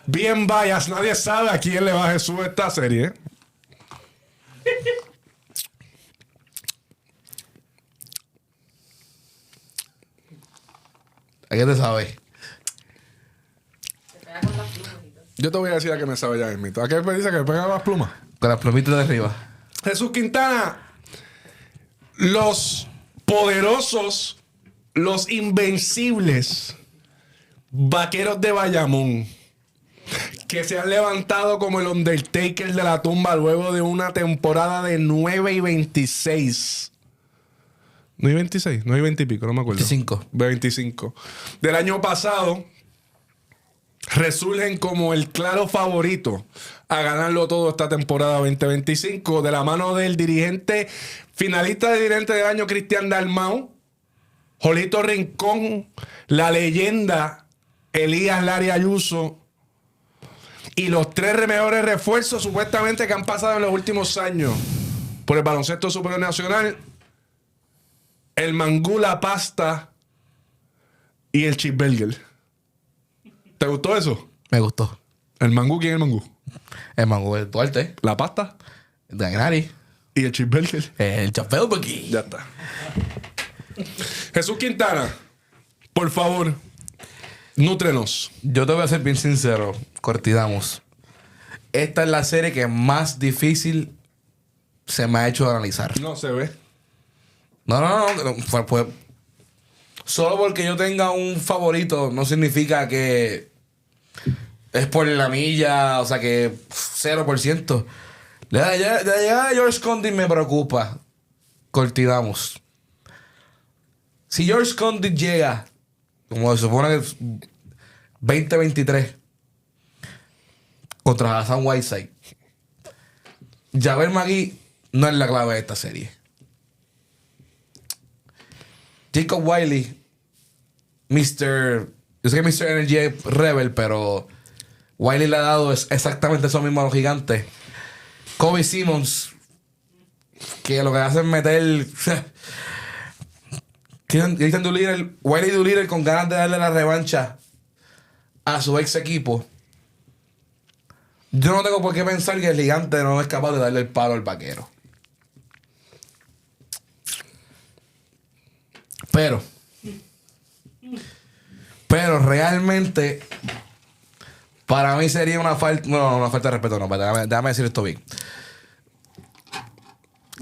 Bien bias. Nadie sabe a quién le va a Jesús esta serie. ¿A qué te sabe? Yo te voy a decir a qué me sabe ya mismito. ¿A qué me dice que me pega las plumas? Con las plumitas de arriba. Jesús Quintana. Los poderosos, los invencibles vaqueros de Bayamón, que se han levantado como el Undertaker de la tumba luego de una temporada de 9-26. ¿No hay 26? ¿No hay 20 y pico? No me acuerdo. 25. 25. Del año pasado, resurgen como el claro favorito a ganarlo todo esta temporada 2025 de la mano del dirigente, finalista de dirigente del año, Cristian Dalmau, Jolito Rincón, la leyenda Elías Lari Ayuso y los 3 mejores refuerzos supuestamente que han pasado en los últimos años por el baloncesto superior nacional: el Mangú, la Pasta y el Cheeseburger. ¿Te gustó eso? Me gustó. ¿El Mangú? ¿Quién es el Mangú? El mango del Duarte. La Pasta De Agnari. y el Cheeseburger. El chapeo aquí. Ya está. Jesús Quintana, por favor, nútrenos. Yo te voy a ser bien sincero, Cortidamos. esta es la serie que más difícil se me ha hecho analizar. No se ve. No. Pues, solo porque yo tenga un favorito no significa que es por la milla, o sea que 0%. La llegada de George Condit me preocupa. Cortidamos. Si George Condit llega, como se supone que 2023, contra Hassan Whiteside, Javel McGee no es la clave de esta serie. Jacob Wiley, yo sé que Mr. Energy es rebel, pero Wiley le ha dado exactamente eso mismo a los gigantes. Kobe Simmons, que lo que hace es meter Wiley Doolittle con ganas de darle la revancha a su ex equipo. Yo no tengo por qué pensar que el gigante no es capaz de darle el palo al vaquero. Pero realmente para mí sería una falta, no, una falta de respeto, no, déjame decir esto bien.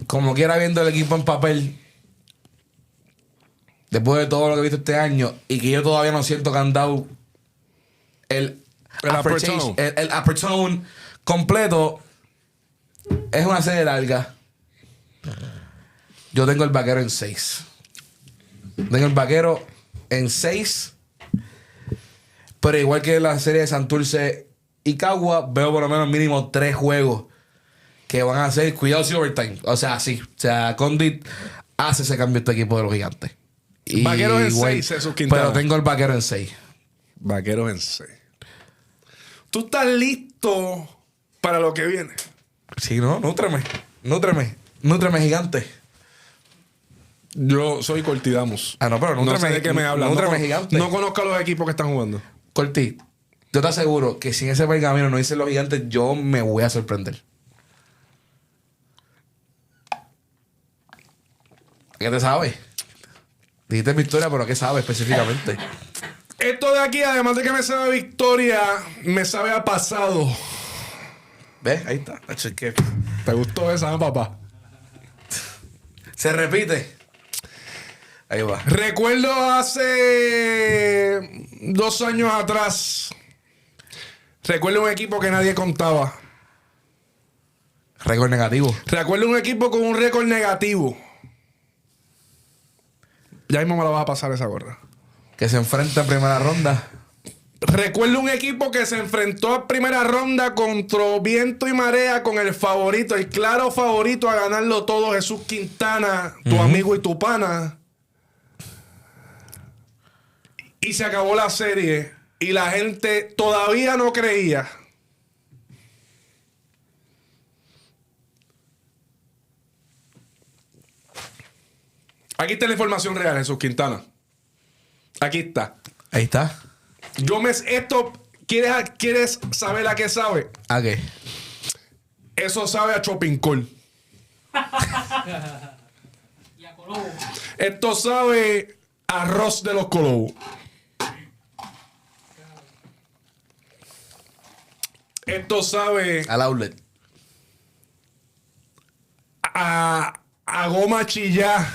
Como quiera, viendo el equipo en papel, después de todo lo que he visto este año, y que yo todavía no siento que han dado el upper tone completo, es una serie larga. Yo tengo el vaquero en 6. Tengo el vaquero en 6. Pero igual que la serie de Santurce y Cagua, veo por lo menos mínimo 3 juegos que van a ser cuidado si overtime. O sea, sí. O sea, Condit hace ese cambio este equipo de los gigantes. Vaqueros en 6, Jesús Quintana. Pero tengo el vaquero en 6. Vaqueros en 6. ¿Tú estás listo para lo que viene? Sí, no, nútreme. Nútreme, gigante. Yo soy Cortidamos. No, pero no sé de qué me hablas. Nútreme, gigante. No conozco a los equipos que están jugando. Corti, yo te aseguro que si en ese pergamino no dicen los gigantes, yo me voy a sorprender. ¿Qué te sabe? Dijiste victoria, pero ¿qué sabe específicamente? Esto de aquí, además de que me sabe a victoria, me sabe a pasado. ¿Ves? Ahí está. Es que ¿Te gustó esa, papá? se repite. Ahí va. Recuerdo hace 2 años atrás. Recuerdo un equipo que nadie contaba. Récord negativo. Recuerdo un equipo con un récord negativo. Ya mismo me la vas a pasar esa gorra. Que se enfrenta en primera ronda. Recuerdo un equipo que se enfrentó a primera ronda contra viento y marea con el favorito, el claro favorito a ganarlo todo, Jesús Quintana, tu amigo y tu pana. Y se acabó la serie y la gente todavía no creía. Aquí está la información real, Jesús Quintana. Aquí está. Ahí está. Esto, ¿quieres saber a qué sabe? ¿A qué? Eso sabe a Chopincol. Y a Colobo. Esto sabe a arroz de los Colobos. Esto sabe Al outlet. a goma chillá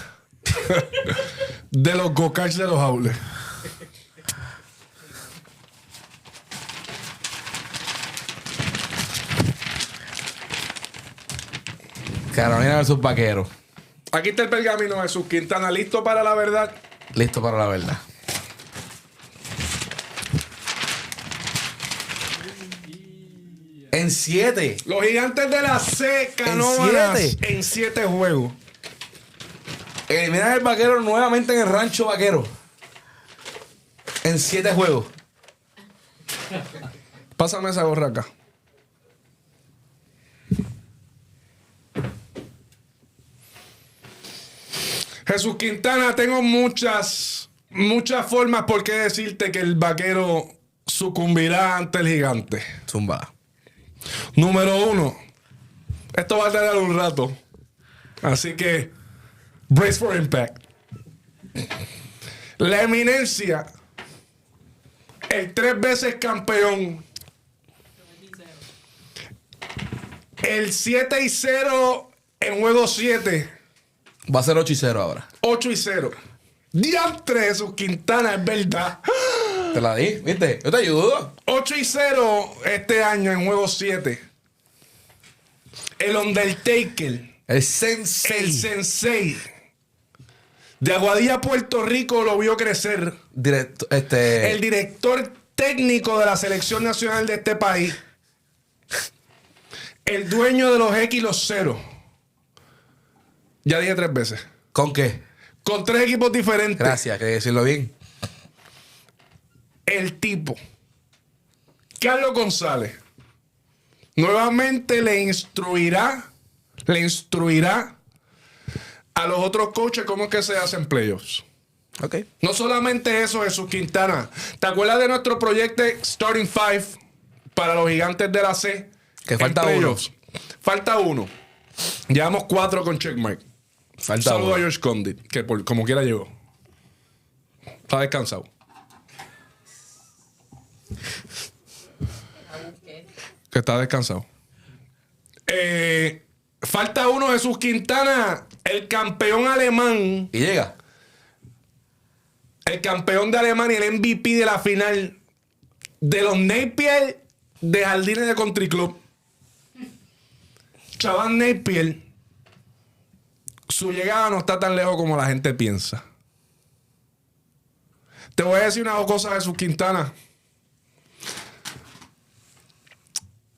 de los go-karts de los outlets. Carolina versus Vaquero. Aquí está el pergamino de Jesús Quintana, listo para la verdad. Listo para la verdad. En 7. Los gigantes de la C, Canóvanas, en 7 juegos. Eliminan el Vaquero nuevamente en el Rancho Vaquero. En 7 juegos. Pásame esa gorra acá. Jesús Quintana, tengo muchas formas por qué decirte que el Vaquero sucumbirá ante el gigante. Zumba. Número 1. Esto va a tardar un rato. Así que, brace for impact. La eminencia, el 3 veces campeón, El 7-0 en juego 7. Va a ser 8-0 ahora. 8-0. Diantre Jesús Quintana, es verdad. Te la di, ¿viste? Yo te ayudo. 8-0 este año en juego 7. El Undertaker. El Sensei. El Sensei. De Aguadilla, Puerto Rico, lo vio crecer. El director técnico de la selección nacional de este país. El dueño de los X y los 0. Ya dije 3 veces. ¿Con qué? Con 3 equipos diferentes. Gracias, que decirlo bien. El tipo, Carlos González, nuevamente le instruirá a los otros coaches cómo es que se hacen playoffs. Ok. No solamente eso, Jesús Quintana. ¿Te acuerdas de nuestro proyecto Starting Five para los gigantes de la C? Que falta en playoffs? Falta uno. Llevamos 4 con checkmark. Falta Saludo uno. a George Condit, que como quiera llegó. Está descansado. Que está descansado. Falta uno, Jesús Quintana, el campeón alemán. Y llega. El campeón de Alemania, el MVP de la final de los Napier de Jardines de Country Club. Chaval Napier, su llegada no está tan lejos como la gente piensa. Te voy a decir una cosa de Jesús Quintana.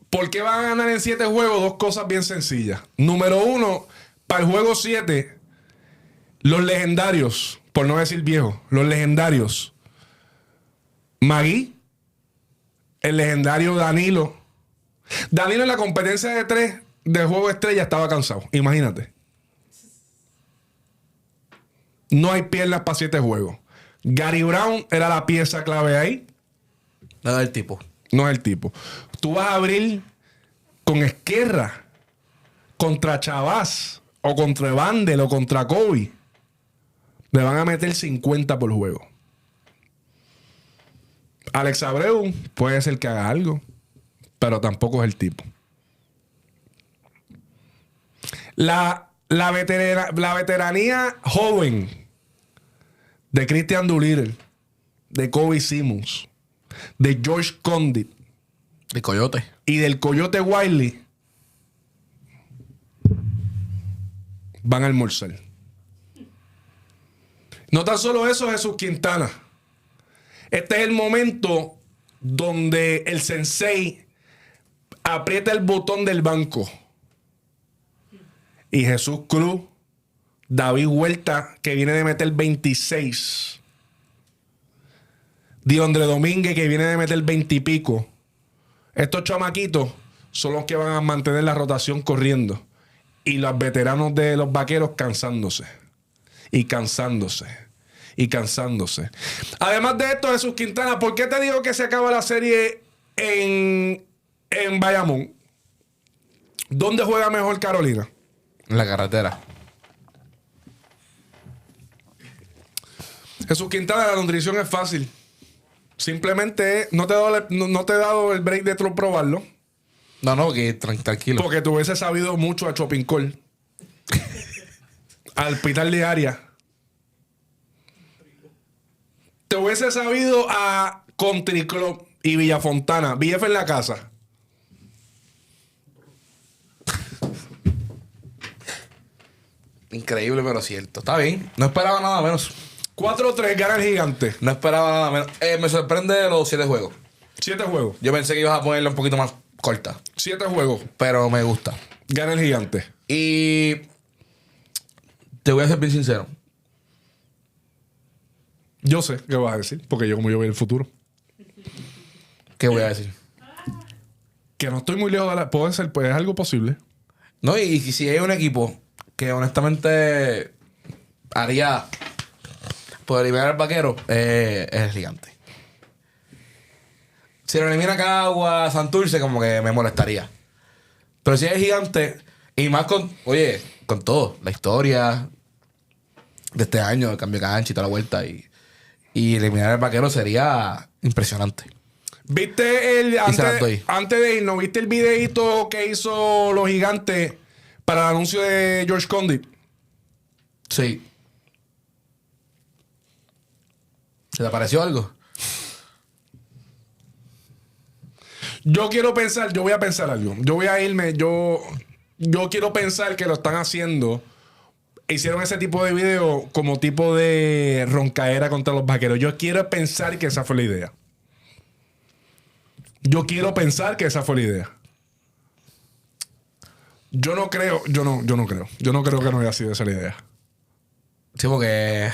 ¿Por qué van a ganar en 7 juegos? 2 cosas bien sencillas. Número 1, para el juego 7, los legendarios, por no decir viejos, los legendarios. Magui, el legendario Danilo. Danilo en la competencia de 3 de juego estrella estaba cansado. Imagínate. No hay piernas para 7 juegos. Gary Brown era la pieza clave ahí. No es el tipo. No es el tipo. Tú vas a abrir con Esquerra contra Chavaz o contra Vandel o contra Kobe. Le van a meter 50 por juego. Alex Abreu puede ser que haga algo, pero tampoco es el tipo. La veteranía joven de Christian Doolittle, de Kobe Simmons, de George Condit El Coyote. y del Coyote Wiley van a almorzar. No tan solo eso, Jesús Quintana. Este es el momento donde el sensei aprieta el botón del banco. Y Jesús Cruz, David Huerta, que viene de meter 26. Diondre Domínguez, que viene de meter 20 y pico. Estos chamaquitos son los que van a mantener la rotación corriendo. Y los veteranos de los vaqueros cansándose. Y cansándose. Y cansándose. Además de esto, Jesús Quintana, ¿por qué te digo que se acaba la serie en Bayamón? ¿Dónde juega mejor Carolina? En la carretera. Jesús Quintana, la nutrición es fácil. Simplemente no te he dado el break de probarlo. No, que tranquilo. Porque tú hubieses sabido mucho a Shopping Call. Al Hospital de Área. Te hubiese sabido a Country Club y Villafontana. BF en la casa. Increíble, pero cierto. Está bien. No esperaba nada menos. 4-3 gana el Gigante. No esperaba nada menos. Me sorprende los 7 juegos. 7 juegos. Yo pensé que ibas a ponerle un poquito más corta. 7 juegos. Pero me gusta. Gana el Gigante. Y te voy a ser bien sincero. Yo sé qué vas a decir. Porque como yo veo el futuro. ¿Qué voy a decir? Que no estoy muy lejos de la... Puede ser, pues es algo posible. No, y si hay un equipo que honestamente haría por eliminar al vaquero, es el Gigante. Si lo elimina Cagua, Santurce, como que me molestaría. Pero si es el Gigante, y más con, oye, con todo, la historia de este año, el cambio de cancha y toda la vuelta, y eliminar al vaquero sería impresionante. ¿Viste el se las doy. antes de irnos, viste el videito que hizo los gigantes para el anuncio de George Condit? Sí. ¿Se te pareció algo? Yo quiero pensar, yo voy a pensar algo. Yo voy a irme, yo quiero pensar que lo están haciendo. Hicieron ese tipo de video como tipo de roncaera contra los vaqueros. Yo quiero pensar que esa fue la idea. Yo quiero pensar que esa fue la idea. Yo no creo. Yo no creo. Yo no creo que no haya sido esa la idea. Sí, porque...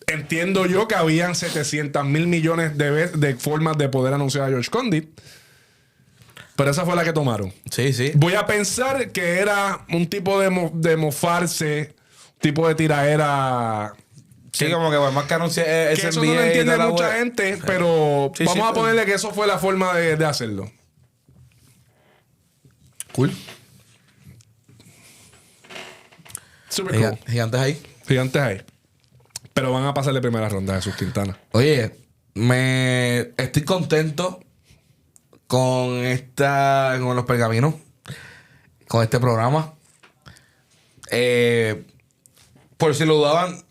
Entiendo yo que habían 700 mil millones de formas de poder anunciar a George Condit. Pero esa fue la que tomaron. Sí, sí. Voy a pensar que era un tipo de mofarse, tipo de tiraera. Sí, como que más que anunciar Que ese eso no lo NBA y entiende toda la mucha wea. gente, pero Sí, vamos sí, a ponerle que eso fue la forma de hacerlo. Cool. Super cool. Gigantes ahí. Gigantes ahí. Pero van a pasar de primera ronda de sus Quintana. Oye, estoy contento con con los pergaminos, con este programa. Por si lo dudaban,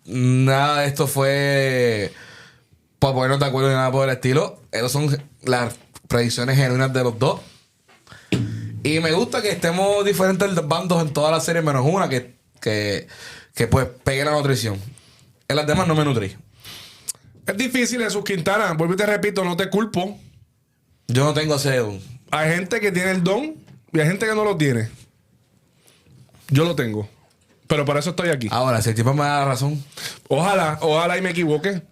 nada de esto fue para ponernos de acuerdo ni nada por el estilo. Esas son las predicciones genuinas de los dos. Y me gusta que estemos diferentes bandos en todas las series, menos una que pues pegue la nutrición. En las demás no me nutrí. Es difícil en sus Quintana. Vuelvo y te repito, no te culpo. Yo no tengo ese don. Hay gente que tiene el don y hay gente que no lo tiene. Yo lo tengo. Pero para eso estoy aquí. Ahora, si el tipo me da razón. Ojalá y me equivoque.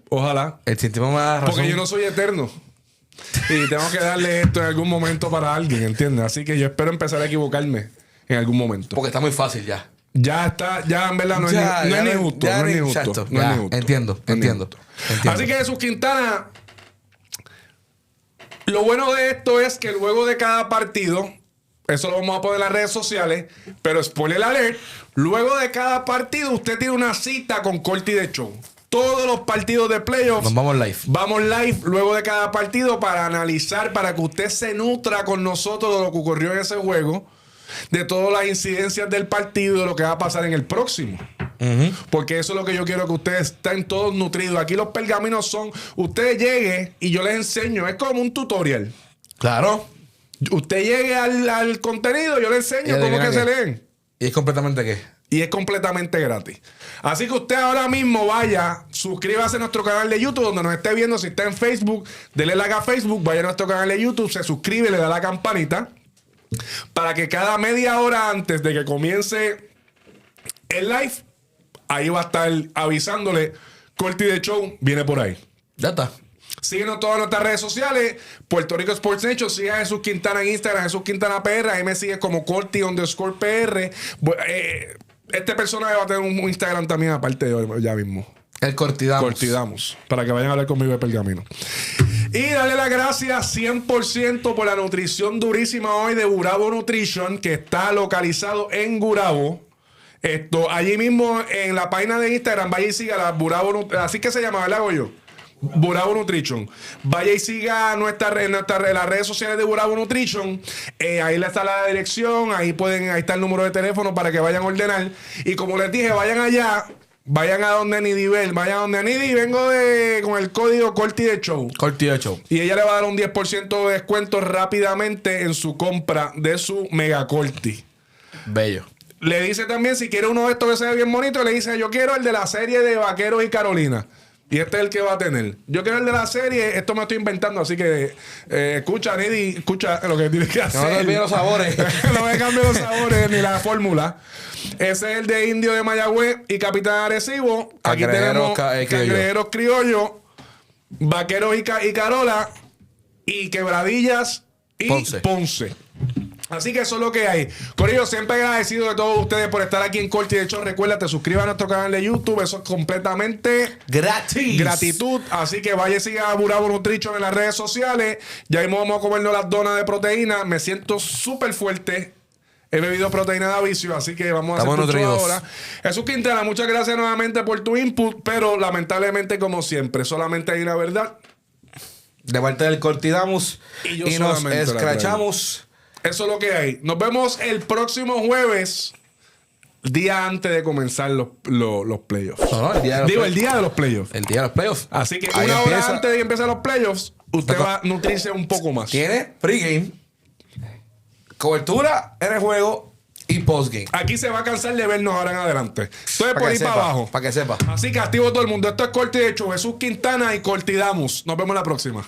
Ojalá. El tipo me da razón. Porque yo no soy eterno. Y tengo que darle esto en algún momento para alguien, ¿entiendes? Así que yo espero empezar a equivocarme en algún momento. Porque está muy fácil ya. Ya está, ya en verdad no es ni justo. No es ni justo. Exacto. No es Ya, ni justo. entiendo. Así que Jesús Quintana, lo bueno de esto es que luego de cada partido, eso lo vamos a poner en las redes sociales, pero spoiler alert, luego de cada partido usted tiene una cita con Corti de Show. Todos los partidos de playoffs. Nos vamos live. Vamos live luego de cada partido para analizar, para que usted se nutra con nosotros de lo que ocurrió en ese juego, de todas las incidencias del partido y de lo que va a pasar en el próximo. Porque eso es lo que yo quiero, que ustedes estén todos nutridos. Aquí los pergaminos son, ustedes lleguen y yo les enseño, es como un tutorial. Claro. Usted llegue al contenido, yo le enseño cómo que se leen. ¿Y es completamente qué? Y es completamente gratis. Así que usted ahora mismo vaya, suscríbase a nuestro canal de YouTube, donde nos esté viendo. Si está en Facebook, dele like a Facebook, vaya a nuestro canal de YouTube, se suscribe, le da la campanita, para que cada media hora antes de que comience el live, ahí va a estar avisándole, Corti de Show viene por ahí. Ya está. Síguenos en todas nuestras redes sociales. Puerto Rico Sports Nation. Siga a Jesús Quintana en Instagram, Jesús Quintana PR. Ahí me sigue como Corti_PR. Este personaje va a tener un Instagram también, aparte de hoy, ya mismo. El Cortidamos. Cortidamos. Para que vayan a hablar conmigo de pergamino. Y darle las gracias 100% por la nutrición durísima hoy de Gurabo Nutrition, que está localizado en Gurabo. Allí mismo en la página de Instagram, vaya y siga la Gurabo Nutrition. Así que se llama, ¿verdad, Goyo? Gurabo Nutrition. Vaya y siga las redes sociales de Gurabo Nutrition. Ahí le está la dirección. Ahí está el número de teléfono para que vayan a ordenar. Y como les dije, vayan allá. Vayan a donde Nidi Bell. Vayan a donde Nidi. Vengo con el código Corti de Show. Corti de Show. Y ella le va a dar un 10% de descuento rápidamente en su compra de su Mega Corti. Bello. Le dice también, si quiere uno de estos que se ve bien bonito, le dice, yo quiero el de la serie de Vaqueros y Carolina. Y este es el que va a tener. Yo quiero el de la serie. Esto me estoy inventando. Así que escucha, Nidi. Escucha lo que tienes que hacer. No te olvides los sabores. No me cambie los sabores ni la fórmula. Ese es el de Indio de Mayagüez y Capitán Arecibo. Aquí Cangrejeros tenemos Cangrejeros Criollos, Vaqueros y Carola, y Quebradillas y Ponce. Así que eso es lo que hay. Corillo, siempre agradecido de todos ustedes por estar aquí en Corti de Show. Recuerda, te suscribas a nuestro canal de YouTube. Eso es completamente gratis. Gratitud. Así que vaya y siga a Gurabo Nutrition en las redes sociales. Ya mismo vamos a comernos las donas de proteína. Me siento súper fuerte. He bebido proteína de avicio, así que vamos a hacer mucho ahora. Jesús Quintana, muchas gracias nuevamente por tu input, pero lamentablemente, como siempre, solamente hay la verdad De parte del Cortidamus. Y yo Y nos solamente la escrachamos. Eso es lo que hay. Nos vemos el próximo jueves, día antes de comenzar los playoffs. No, el día de los Digo, playoffs. el día de los playoffs. El día de los playoffs. Así que Ahí una hora empieza. antes de empezar los playoffs, usted va a nutrirse un poco más. Tiene pregame, cobertura en el juego y postgame. Aquí se va a cansar de vernos ahora en adelante. Entonces, por ahí para abajo. Para que sepa. Así que activo todo el mundo. Esto es Corti de hecho. Jesús Quintana y Cortidamos. Nos vemos la próxima.